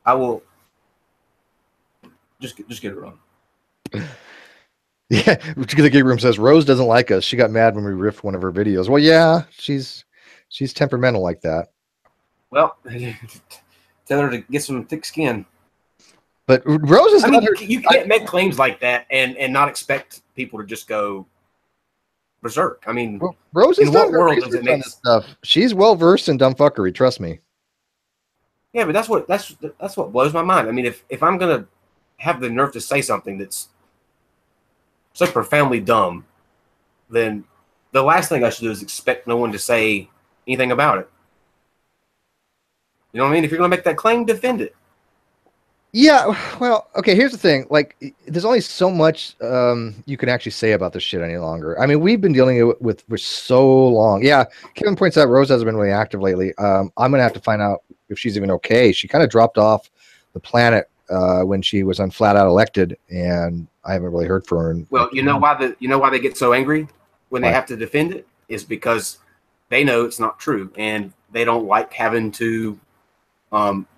I will just get her on. Yeah, the Gig Room says Rose doesn't like us. She got mad when we riffed one of her videos. Well, yeah, she's temperamental like that. Well, tell her to get some thick skin. But Rose is. I mean, you can't make claims like that and not expect people to just go berserk. I mean, Rose is in what world does it make stuff? She's well versed in dumb fuckery. Trust me. Yeah, but that's what blows my mind. I mean, if I'm gonna have the nerve to say something that's so profoundly dumb, then the last thing I should do is expect no one to say anything about it. You know what I mean? If you're going to make that claim, defend it. Yeah, well, okay, here's the thing. Like, there's only so much you can actually say about this shit any longer. I mean, we've been dealing with for so long. Yeah, Kevin points out Rose hasn't been really active lately. I'm going to have to find out if she's even okay. She kind of dropped off the planet when she was on Flat Out Elected, and I haven't really heard from her. Well, you know why they get so angry when they have to defend it is because they know it's not true, and they don't like having to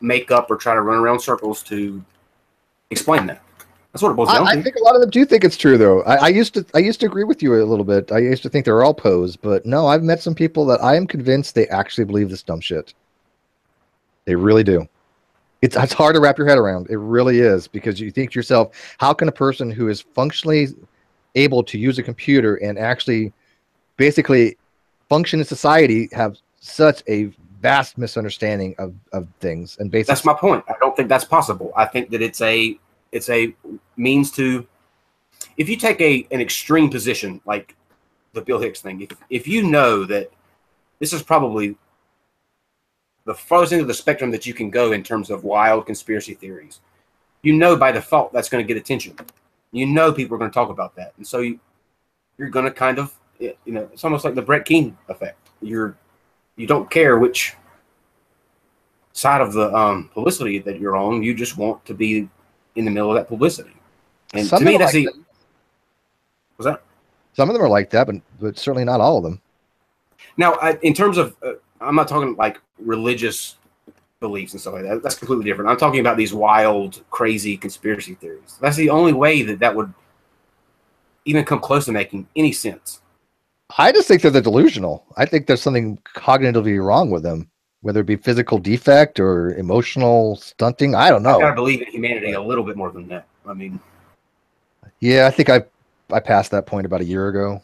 make up or try to run around circles to explain that. That's what it boils down I to. think a lot of them do think it's true, though. I used to agree with you a little bit. I used to think they're all posed, but no, I've met some people that I am convinced they actually believe this dumb shit. They really do. It's hard to wrap your head around. It really is, because you think to yourself, how can a person who is functionally able to use a computer and actually basically function in society have such a vast misunderstanding of things and basic. That's my point. I don't think that's possible. I think that it's a means to, if you take an extreme position like the Bill Hicks thing, if you know that this is probably the farthest end of the spectrum that you can go in terms of wild conspiracy theories, you know by default that's going to get attention. You know people are going to talk about that, and so you're going to kind of, you know, it's almost like the Brett Keane effect. You don't care which side of the publicity that you're on. You just want to be in the middle of that publicity. And Some to me, that's like the. Was that? Some of them are like that, but certainly not all of them. Now, in terms of, I'm not talking like religious beliefs and stuff like that. That's completely different. I'm talking about these wild, crazy conspiracy theories. That's the only way that would even come close to making any sense. I just think they're delusional. I think there's something cognitively wrong with them, whether it be physical defect or emotional stunting. I don't know. I gotta believe in humanity a little bit more than that. I mean, yeah, I think I passed that point about a year ago.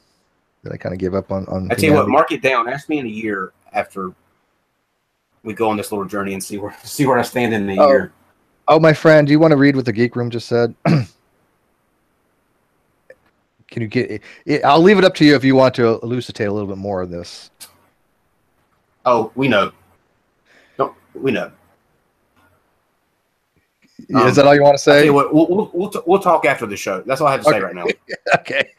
That I kind of gave up on. I tell you what, mark it down. Ask me in a year after we go on this little journey and see where I stand in the year. Oh, my friend, do you want to read what the Geek Room just said? Can you get it? I'll leave it up to you if you want to elucidate a little bit more of this. Oh, we know. We know. Is that all you want to say? I'll tell you what, we'll talk after the show. That's all I have to say right now. Okay.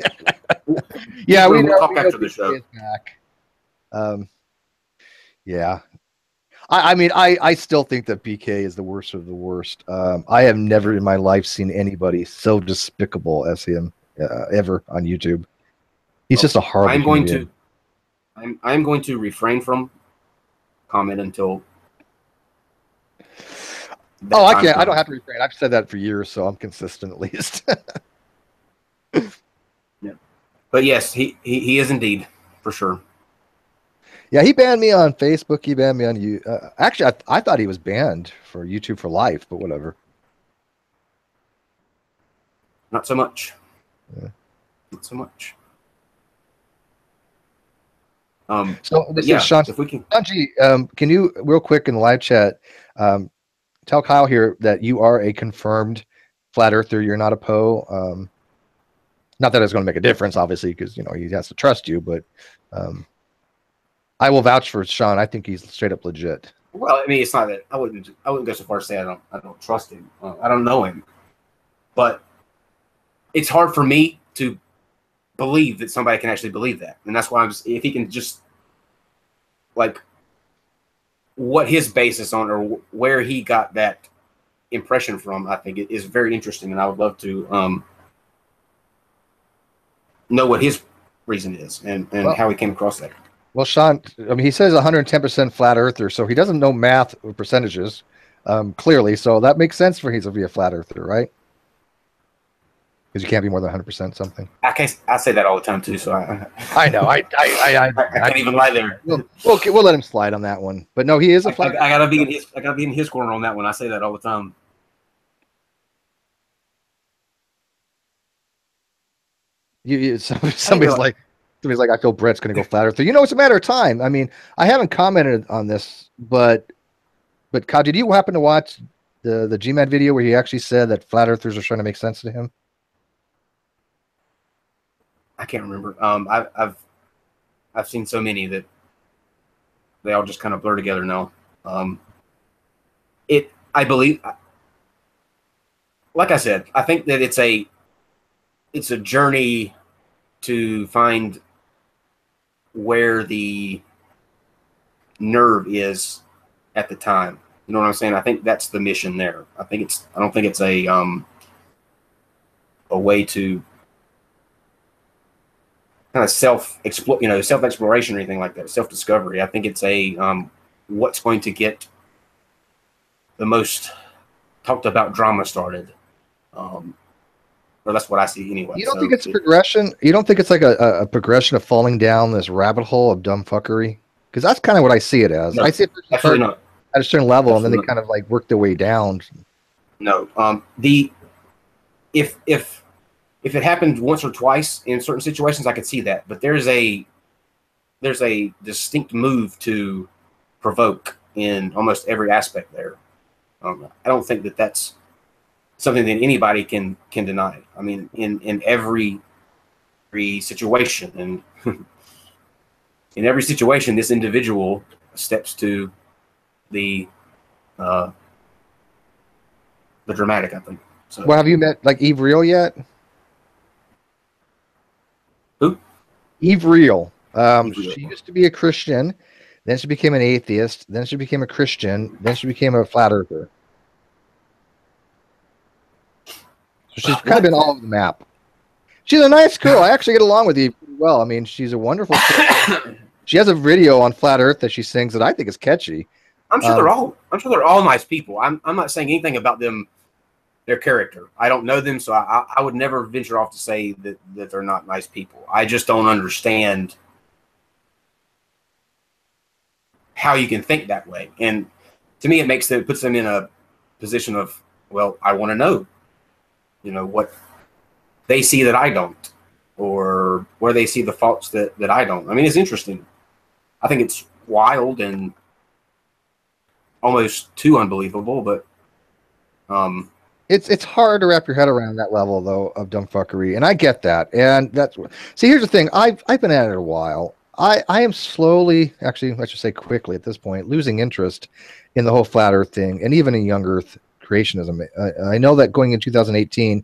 Yeah, we'll talk after the show. Back. Yeah. I mean, I still think that BK is the worst of the worst. I have never in my life seen anybody so despicable as him ever on YouTube. He's just a horrible. I'm going to refrain from comment until. Oh, I can't. I don't have to refrain. I've said that for years, so I'm consistent at least. Yeah, but yes, he is indeed, for sure. Yeah, he banned me on Facebook. He banned me on you. Actually, I thought he was banned for YouTube for life, but whatever. Not so much. Yeah. Not so much. So this is Sean. If we can, can you real quick in the live chat tell Kyle here that you are a confirmed flat earther? You're not a Poe. Not that it's going to make a difference, obviously, because you know he has to trust you, but. I will vouch for Sean. I think he's straight up legit. Well, I mean, it's not that I wouldn't go so far as to say I don't trust him. I don't know him, but it's hard for me to believe that somebody can actually believe that, and that's why if he can just like what his basis on or where he got that impression from, I think it is very interesting, and I would love to know what his reason is and how he came across that. Well, Sean, I mean, he says 110% flat earther, so he doesn't know math or percentages, clearly. So that makes sense for him to be a flat earther, right? Because you can't be more than 100% something. I say that all the time too. So I know. I can't even lie there. We'll let him slide on that one. But no, he is a flat. I gotta be in his corner on that one. I say that all the time. Somebody's like, I feel Brett's going to go flat earther. You know, it's a matter of time. I mean, I haven't commented on this, but Kyle, did you happen to watch the GMAT video where he actually said that flat earthers are trying to make sense to him? I can't remember. I've seen so many that they all just kind of blur together now. I believe, like I said, I think that it's a journey to find where the nerve is at the time. You know what I'm saying? I think that's the mission there. I don't think it's a way to kind of self-exploration or anything like that, self-discovery. I think it's what's going to get the most talked about drama started. or that's what I see anyway. You don't think it's progression? You don't think it's like a progression of falling down this rabbit hole of dumb fuckery? Because that's kind of what I see it as. No, I see it absolutely not. at a certain level, and then they Absolutely kind of like work their way down. No, if it happened once or twice in certain situations, I could see that. But there's a distinct move to provoke in almost every aspect there. I don't think that that's something that anybody can deny. I mean, in every situation, and in every situation, this individual steps to the dramatic, I think. So, Well, have you met like Eve Real yet? who? Eve Real. Eve Real. She used to be a Christian, then she became an atheist, then she became a Christian, then she became a flat earther. So she's kind of been all over the map. She's a nice girl. I actually get along with Eve pretty well. I mean, she's a wonderful person. She has a video on Flat Earth that she sings that I think is catchy. I'm sure they're all nice people. I'm not saying anything about them, their character. I don't know them, so I would never venture off to say that they're not nice people. I just don't understand how you can think that way. And to me, it puts them in a position of, well, I want to know, what they see that I don't, or where they see the faults that I don't. I mean, it's interesting. I think it's wild and almost too unbelievable, but it's hard to wrap your head around that level though of dumb fuckery, and I get that. And see, here's the thing. I've been at it a while. I am slowly, actually, let's just say quickly at this point, losing interest in the whole flat Earth thing, and even in young Earth creationism. I know that going in 2018,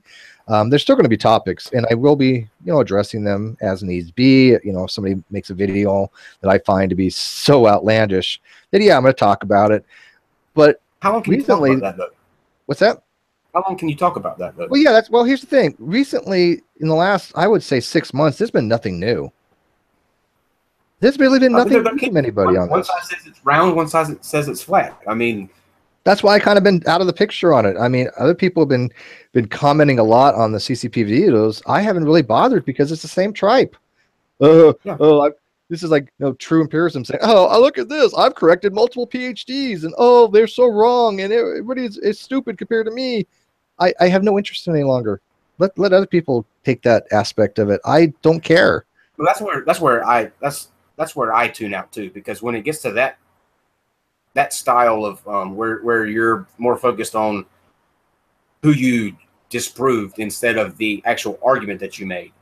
there's still going to be topics, and I will be, addressing them as needs be. If somebody makes a video that I find to be so outlandish, then yeah, I'm going to talk about it. But how long can you talk about that, though? What's that? How long can you talk about that, though? Well, yeah, here's the thing. Recently, in the last, I would say 6 months, there's been nothing new. There's really been nothing new from anybody on this. One side says it's round, one side says it's flat. I mean, that's why I kind of been out of the picture on it. I mean, other people have been commenting a lot on the CCP videos. I haven't really bothered because it's the same tripe. This is like true empiricism saying, oh, look at this. I've corrected multiple PhDs, and oh, they're so wrong, and everybody is stupid compared to me. I have no interest any longer. Let other people take that aspect of it. I don't care. Well, that's where I tune out too, because when it gets to that style of where you're more focused on who you disproved instead of the actual argument that you made,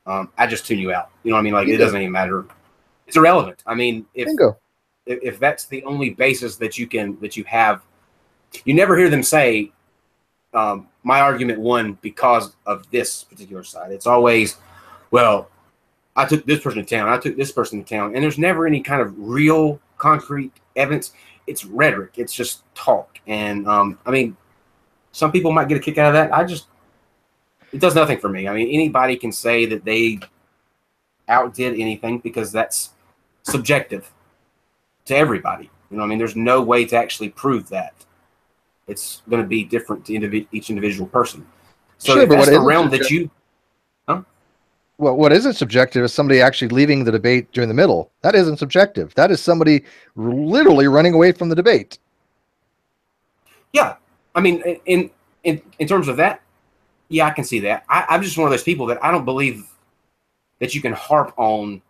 I just tune you out. You know what I mean? Like, it doesn't even matter. It's irrelevant. I mean, if that's the only basis that you have, you never hear them say, my argument won because of this particular side. It's always, well, I took this person to town, I took this person to town, and there's never any kind of real concrete evidence. It's rhetoric. It's just talk. And I mean, some people might get a kick out of that. It does nothing for me. I mean, anybody can say that they outdid anything because that's subjective to everybody. You know what I mean? There's no way to actually prove that. It's going to be different to each individual person. So sure, if that's the realm that you... Well, what isn't subjective is somebody actually leaving the debate during the middle. That isn't subjective. That is somebody literally running away from the debate. Yeah. I mean, in terms of that, yeah, I can see that. I'm just one of those people that I don't believe that you can harp on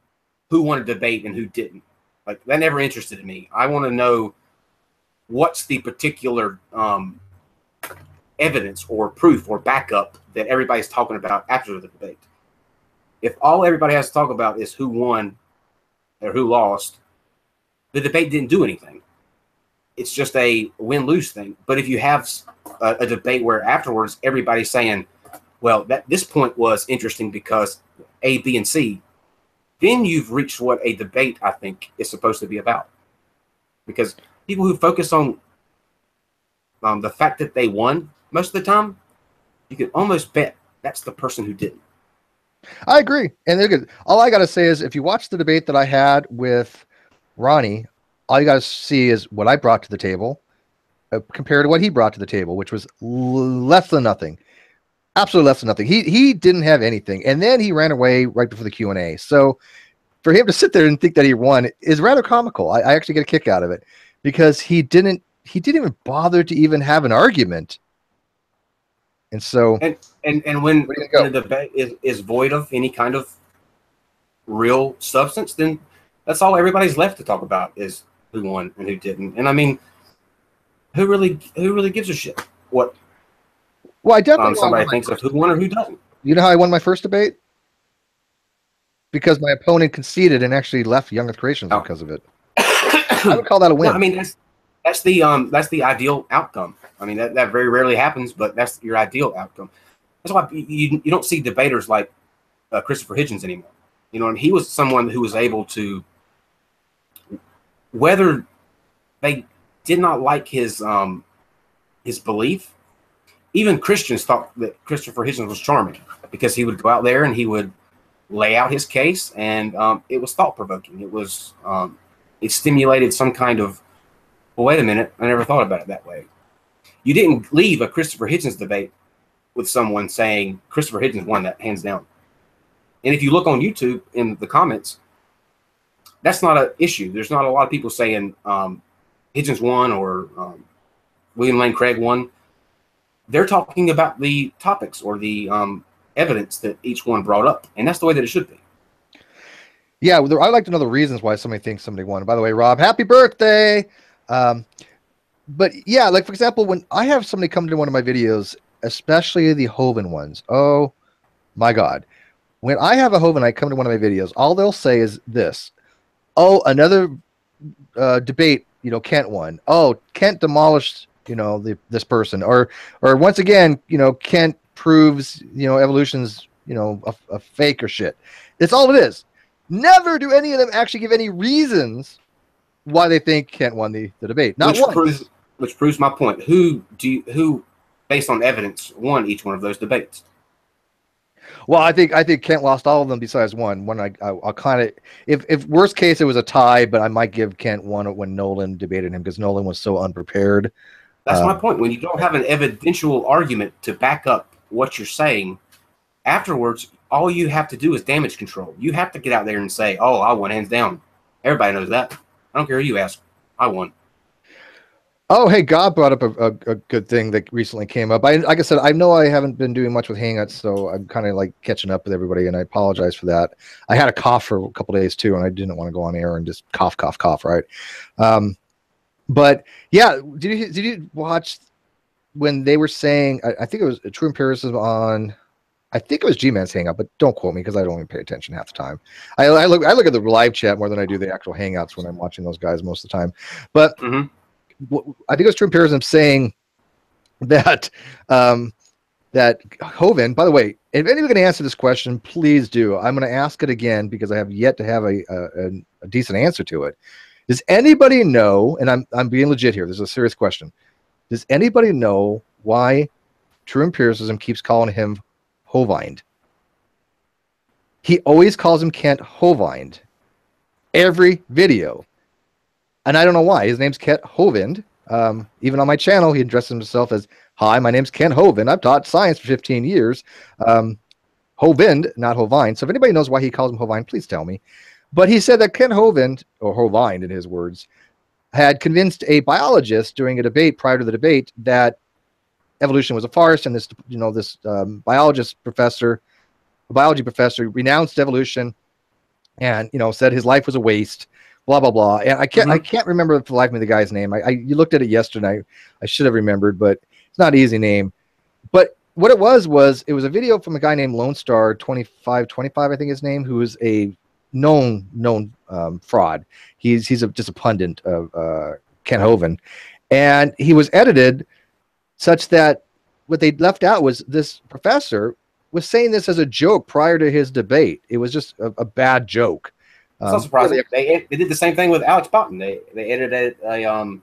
who won a debate and who didn't. Like, that never interested me. I want to know what's the particular evidence or proof or backup that everybody's talking about after the debate. If all everybody has to talk about is who won or who lost, the debate didn't do anything. It's just a win-lose thing. But if you have a debate where afterwards everybody's saying, well, this point was interesting because A, B, and C, then you've reached what a debate, I think, is supposed to be about. Because people who focus on the fact that they won most of the time, you can almost bet that's the person who didn't. I agree. And all I got to say is, if you watch the debate that I had with Ronnie, all you got to see is what I brought to the table compared to what he brought to the table, which was less than nothing. Absolutely less than nothing. He didn't have anything, and then he ran away right before the Q&A. So for him to sit there and think that he won is rather comical. I actually get a kick out of it because he didn't even bother to even have an argument. And so, and when a debate is void of any kind of real substance, then that's all everybody's left to talk about is who won and who didn't. And I mean, who really gives a shit what? Well, I definitely somebody thinks of who won or who doesn't. You know how I won my first debate? Because my opponent conceded and actually left Young Earth Creations because of it. I would call that a win. No, I mean that's the ideal outcome. I mean that very rarely happens, but that's your ideal outcome. That's why you don't see debaters like Christopher Hitchens anymore. You know, and he was someone who was able to, whether they did not like his belief, even Christians thought that Christopher Hitchens was charming because he would go out there and he would lay out his case, and it was thought provoking. It was it stimulated some kind of, well, wait a minute, I never thought about it that way. You didn't leave a Christopher Hitchens debate with someone saying Christopher Hitchens won that hands down. And if you look on YouTube in the comments, that's not an issue. There's not a lot of people saying Hitchens won or William Lane Craig won. They're talking about the topics or the evidence that each one brought up, and that's the way that it should be. Yeah, I like to know the reasons why somebody thinks somebody won. By the way, Rob, happy birthday! But yeah, like for example, when I have somebody come to one of my videos, especially the Hoven ones, oh my God. When I have a Hovenite come to one of my videos, all they'll say is this: oh, another debate, you know, Kent won. Oh, Kent demolished, you know, this person. Or once again, you know, Kent proves, you know, evolution's, you know, a fake or shit. It's all it is. Never do any of them actually give any reasons why they think Kent won the debate. Not once. Which proves my point. Who, based on evidence, won each one of those debates? Well, I think Kent lost all of them besides one. I'll kind of, if worst case it was a tie, but I might give Kent one when Nolan debated him because Nolan was so unprepared. That's my point. When you don't have an evidential argument to back up what you're saying, afterwards, all you have to do is damage control. You have to get out there and say, "Oh, I won hands down." Everybody knows that. I don't care who you ask. I won. Oh, hey, God brought up a good thing that recently came up. Like I said, I know I haven't been doing much with Hangouts, so I'm kind of like catching up with everybody, and I apologize for that. I had a cough for a couple of days too, and I didn't want to go on air and just cough, right? But yeah, did you watch when they were saying? I think it was True Empiricism on. I think it was G-Man's Hangout, but don't quote me because I don't even pay attention half the time. I look at the live chat more than I do the actual Hangouts when I'm watching those guys most of the time. But I think it was True Empiricism saying that that Hoven. By the way, if anybody's going to answer this question, please do. I'm going to ask it again because I have yet to have a decent answer to it. Does anybody know? And I'm being legit here. This is a serious question. Does anybody know why True Empiricism keeps calling him Hovind? He always calls him Kent Hovind every video. And I don't know why. His name's Kent Hovind. Even on my channel, he addresses himself as, "Hi, my name's Kent Hovind. I've taught science for 15 years. Hovind, not Hovind." So if anybody knows why he calls him Hovind, please tell me. But he said that Kent Hovind, or Hovind in his words, had convinced a biologist during a debate prior to the debate that evolution was a farce, and this biology professor renounced evolution and said his life was a waste, blah blah blah. And I can't remember for the life of me the guy's name. You looked at it yesterday. I should have remembered, but it's not an easy name. But what it was it was a video from a guy named Lone Star 2525, I think his name, who is a known fraud. He's just a pundit of Kent Hovind, and he was edited such that what they left out was this professor was saying this as a joke prior to his debate. It was just a bad joke. It's not surprising. They did the same thing with Alex Boughton. They edited a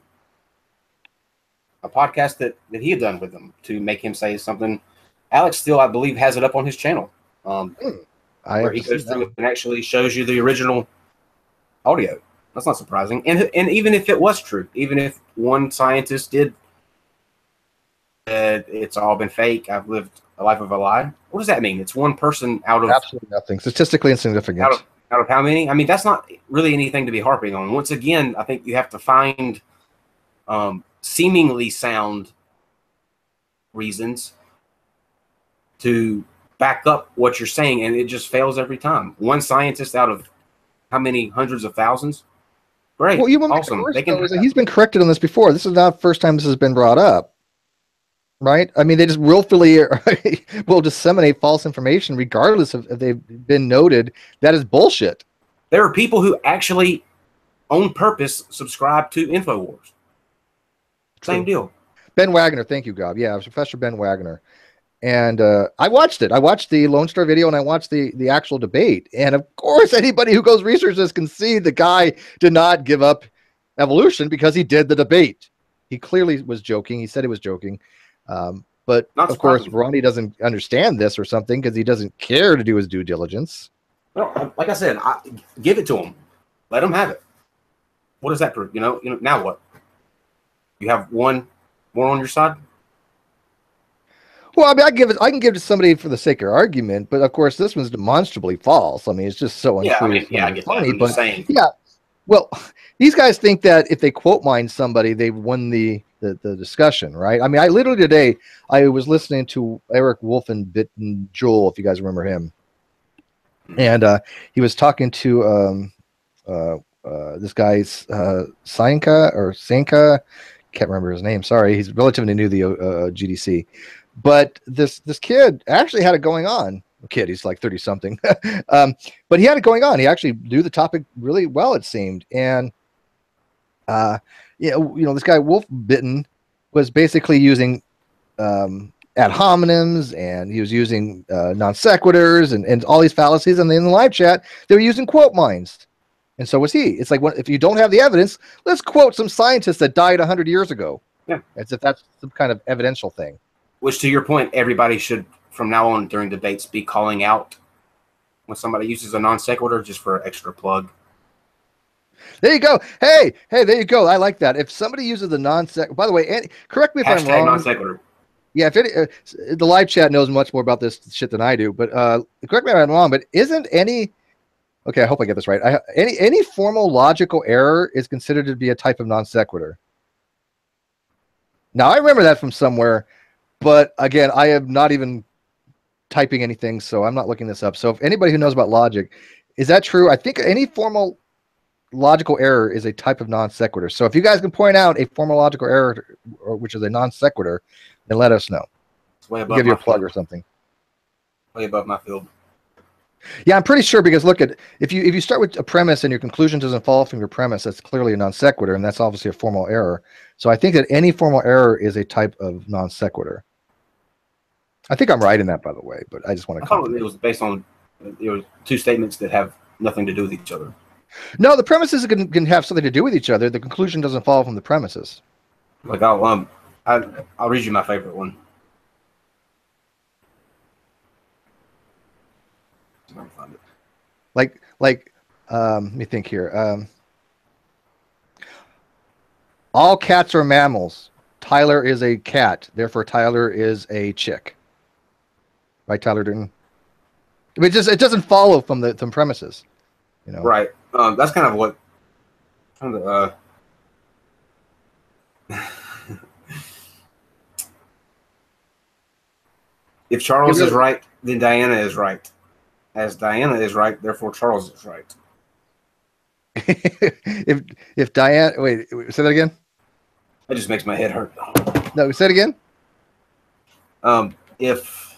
podcast that he had done with them to make him say something. Alex still, I believe, has it up on his channel. Where he goes through and actually shows you the original audio. That's not surprising. And even if it was true, even if one scientist did, it's all been fake. I've lived a life of a lie. What does that mean? It's one person out of absolutely nothing, statistically insignificant. Out of how many? I mean, that's not really anything to be harping on. Once again, I think you have to find seemingly sound reasons to back up what you're saying, and it just fails every time. One scientist out of how many hundreds of thousands? Great, Well, even awesome. worse, though, is that he's been corrected on this before. This is not the first time this has been brought up, right? I mean, they just willfully will disseminate false information, regardless of if they've been noted. That is bullshit. There are people who actually, on purpose, subscribe to InfoWars. Same deal. Ben Wagner, thank you, Gob. Yeah, it was Professor Ben Wagner. And I watched it. I watched the Lone Star video, and I watched the actual debate. And of course, anybody who goes research this can see the guy did not give up evolution because he did the debate. He clearly was joking. He said he was joking. But of course, Ronnie doesn't understand this or something because he doesn't care to do his due diligence. Well, like I said, give it to him. Let him have it. What does that prove? You know, now what? You have one more on your side? Well, I mean, I can give it to somebody for the sake of argument, but of course, this one's demonstrably false. I mean, it's just so untrue. Yeah, I mean, I get funny, that. but yeah. Well, these guys think that if they quote mine somebody, they've won the discussion, right? I mean, I literally today I was listening to Eric Wolfenbitten Joel, if you guys remember him, and he was talking to this guy's Sanka. Can't remember his name. Sorry, he's relatively new to the GDC. But this kid actually had it going on. Kid, he's like 30 something. But he had it going on. He actually knew the topic really well, it seemed. And this guy Wolfbitten was basically using ad hominems, and he was using non sequiturs and all these fallacies. And in the live chat, they were using quote mines. And so was he. It's like, if you don't have the evidence, let's quote some scientists that died 100 years ago. Yeah. As if that's some kind of evidential thing. Which, to your point, everybody should, from now on during debates, be calling out when somebody uses a non sequitur, just for an extra plug. There you go. Hey, there you go. I like that. If somebody uses the non sequitur, by the way, correct me if I'm wrong. Non sequitur. Yeah, if the live chat knows much more about this shit than I do, but correct me if I'm wrong. But isn't any? Okay, I hope I get this right. Any formal logical error is considered to be a type of non sequitur. Now I remember that from somewhere. But again, I am not even typing anything, so I'm not looking this up. So if anybody who knows about logic, is that true? I think any formal logical error is a type of non sequitur. So if you guys can point out a formal logical error, which is a non sequitur, then let us know. We'll give you a plug or something. Way above my field. Yeah, I'm pretty sure, because look at if you start with a premise and your conclusion doesn't follow from your premise, that's clearly a non sequitur, and that's obviously a formal error. So I think that any formal error is a type of non sequitur. I think I'm right in that, by the way, but I just want to. I thought it was based on two statements that have nothing to do with each other. No, the premises can have something to do with each other. The conclusion doesn't follow from the premises. Like I'll read you my favorite one. Like let me think here. All cats are mammals. Tyler is a cat, therefore Tyler is a chick. Right, Tyler Durden? It doesn't follow from the premises, you know. Right. That's kind of what. If Charles is right, then Diana is right. As Diana is right, therefore Charles is right. if Diana, wait, say that again. That just makes my head hurt. No, say it again. If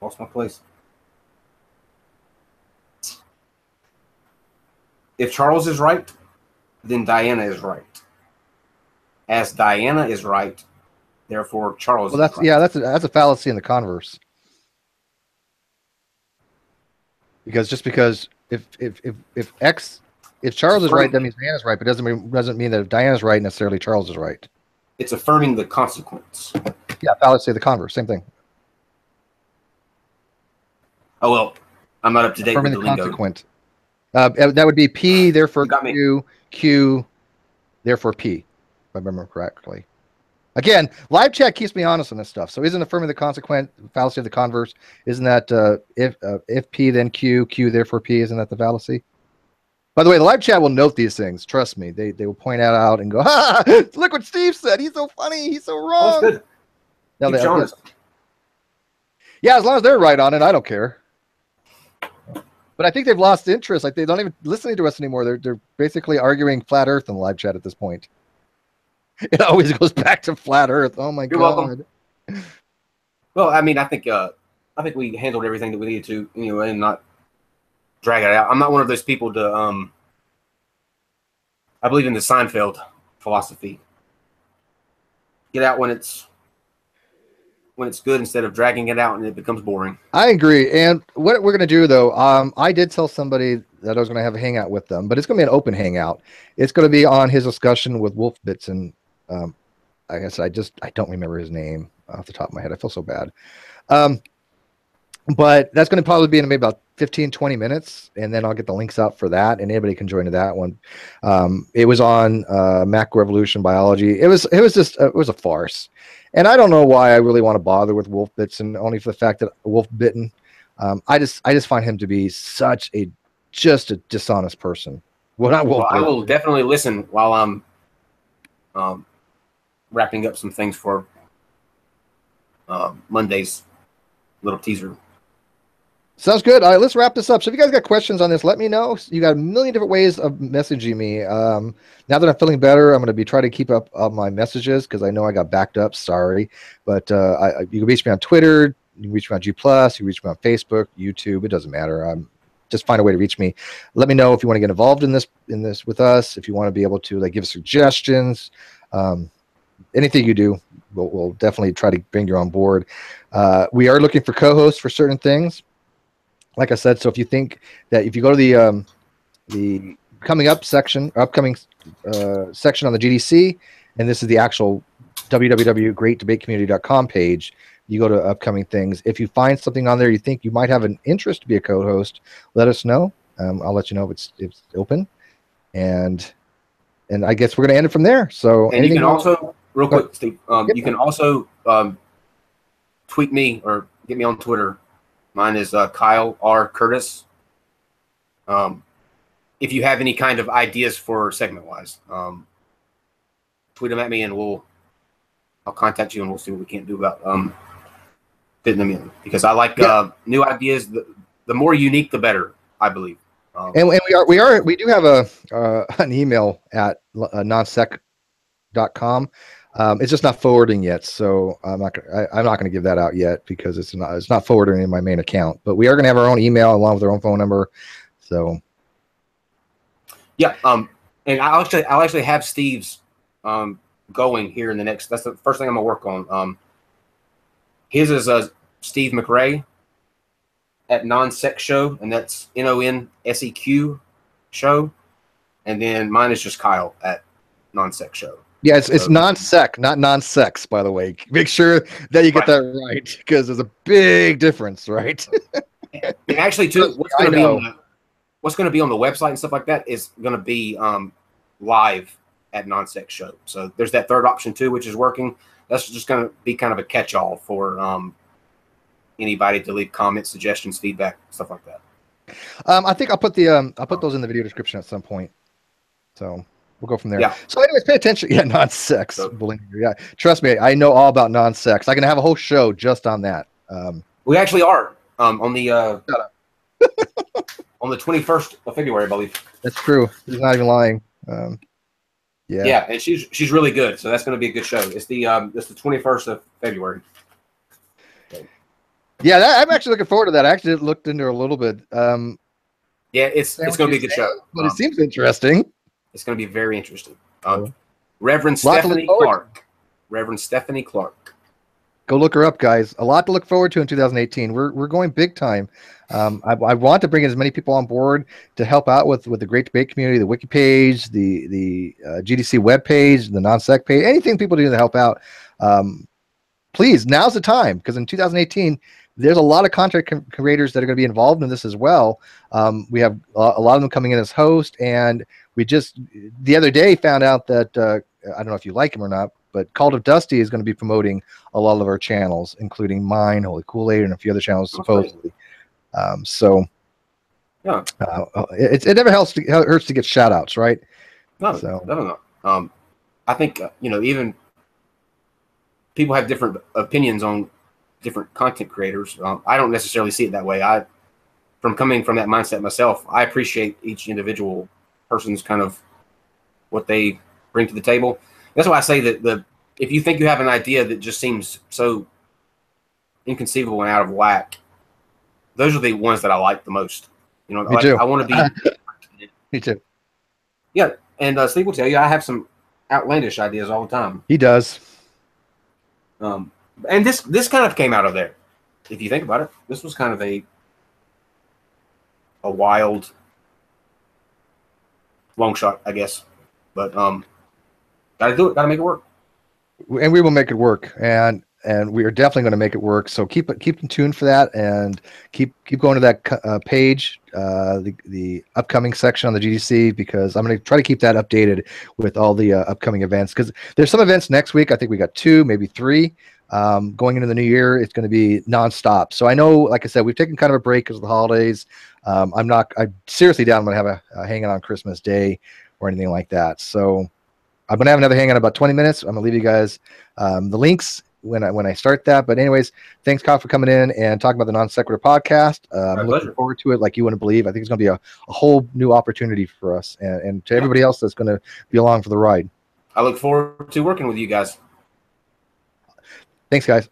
lost my place. If Charles is right, then Diana is right. As Diana is right, therefore Charles is right. Yeah, that's a fallacy in the converse. Because just because if Charles is right, that means Diana's right, but doesn't mean that if Diana's right, necessarily Charles is right. It's affirming the consequence. Yeah, fallacy of the converse, same thing. Oh well, I'm not up to date with the lingo. Consequent. That would be P, therefore Q, Q, therefore P, if I remember correctly. Again, live chat keeps me honest on this stuff. So isn't affirming the consequent fallacy of the converse? Isn't that if P then Q, Q therefore P? Isn't that the fallacy? By the way, the live chat will note these things. Trust me. They will point that out and go, ha, look what Steve said. He's so funny. He's so wrong. Oh, that's good. No, Keep showing us. Yeah, as long as they're right on it, I don't care. But I think they've lost interest. Like they don't even listening to us anymore. They're basically arguing flat Earth in the live chat at this point. It always goes back to flat Earth. Oh my You're god. welcome. Well, I mean, I think we handled everything that we needed to, and not drag it out. I'm not one of those people to. I believe in the Seinfeld philosophy. Get out when it's good instead of dragging it out and it becomes boring. I agree. And what we're going to do, though, I did tell somebody that I was going to have a hangout with them, but it's going to be an open hangout. It's going to be on his discussion with Wolf Bitson. I guess I don't remember his name off the top of my head. I feel so bad. But that's going to probably be in maybe about 15, 20 minutes. And then I'll get the links out for that. And anybody can join to that one. It was on macroevolution biology. It was a farce. And I don't know why I really want to bother with Wolf Bitson, only for the fact that Wolf Bitten, I just find him to be such a dishonest person. Well, not Wolf. Well, I will definitely listen while I'm wrapping up some things for Monday's little teaser. Sounds good. All right, let's wrap this up. So if you guys got questions on this, let me know. You got a million different ways of messaging me. Now that I'm feeling better, I'm going to be trying to keep up on my messages because I know I got backed up. Sorry. But you can reach me on Twitter. You can reach me on G+. You can reach me on Facebook, YouTube. It doesn't matter. Just find a way to reach me. Let me know if you want to get involved in this with us, if you want to be able to give suggestions. Anything you do, we'll definitely try to bring you on board. We are looking for co-hosts for certain things. Like I said, so if you think that if you go to the upcoming section on the GDC, and this is the actual www.greatdebateCommunity.com page, you go to upcoming things. If you find something on there you think you might have an interest to be a co-host, let us know. I'll let you know if it's open, and I guess we're going to end it from there. So, and you can also, real quick, Steve, you can also tweet me or get me on Twitter. Mine is Kyle R. Curtis. If you have any kind of ideas for segment-wise, tweet them at me, and I'll contact you, and we'll see what we can do about fitting them in. Because I like new ideas. The more unique, the better, I believe. And we do have an email at nonsec.com. It's just not forwarding yet, so I'm not going to give that out yet because it's not forwarding in my main account. But we are going to have our own email along with our own phone number. So yeah, and I'll actually have Steve's going here in the next. That's the first thing I'm gonna work on. His is Steve McRae at Non-Seq Show, and that's NonSeq Show, and then mine is just Kyle at Non-Seq Show. Yeah, it's non-sec, not non-sex, by the way. Make sure that you get that right, because there's a big difference, right? And actually, too, what's going to be on the website and stuff like that is going to be live at Non-Seq Show. So there's that third option, too, which is working. That's just going to be kind of a catch-all for anybody to leave comments, suggestions, feedback, stuff like that. I think I'll put those in the video description at some point. So we'll go from there. Yeah. So anyways, pay attention. Yeah, non-sex. Yeah, trust me, I know all about non-sex. I can have a whole show just on that. We actually are on the on the 21st of February, I believe. That's true. He's not even lying. Yeah, and she's really good. So that's going to be a good show. It's the 21st of February. Okay. Yeah, I'm actually looking forward to that. I actually looked into it a little bit. Yeah, it's going to be a good show. But it seems interesting. It's going to be very interesting. Reverend Stephanie Clark. Reverend Stephanie Clark. Go look her up, guys. A lot to look forward to in 2018. We're going big time. I want to bring as many people on board to help out with the Great Debate Community, the Wiki page, the GDC web page, the non-sec page, anything people do to help out. Please, now's the time, because in 2018, there's a lot of content creators that are going to be involved in this as well. We have a lot of them coming in as hosts, and we just the other day found out that I don't know if you like him or not, but Cult of Dusty is going to be promoting a lot of our channels, including mine, Holy Kool-Aid, and a few other channels supposedly. So Yeah. It never hurts to get shout outs, right? No, So definitely not. I think even people have different opinions on different content creators. I don't necessarily see it that way. From coming from that mindset myself, I appreciate each individual person's kind of what they bring to the table. That's why I say that if you think you have an idea that just seems so inconceivable and out of whack, those are the ones that I like the most. Me too. I want to be. Me too. Yeah, and Steve will tell you I have some outlandish ideas all the time. He does. And this kind of came out of there. If you think about it, this was kind of a wild long shot, I guess. But gotta do it. Gotta make it work. And we will make it work. And we are definitely going to make it work. So keep in tune for that, and keep going to that page, the upcoming section on the GDC, because I'm going to try to keep that updated with all the upcoming events. Because there's some events next week. I think we got 2, maybe 3. Going into the new year, it's going to be nonstop. So I know, like I said, we've taken kind of a break because of the holidays. I'm seriously down. I'm going to have a hang out on Christmas Day or anything like that. So I'm going to have another hang out in about 20 minutes. I'm going to leave you guys the links when I start that. But anyways, thanks, Kyle, for coming in and talking about the Non Sequitur podcast. I'm looking forward to it like you wouldn't believe. I think it's going to be a whole new opportunity for us and to everybody else that's going to be along for the ride. I look forward to working with you guys. Thanks, guys.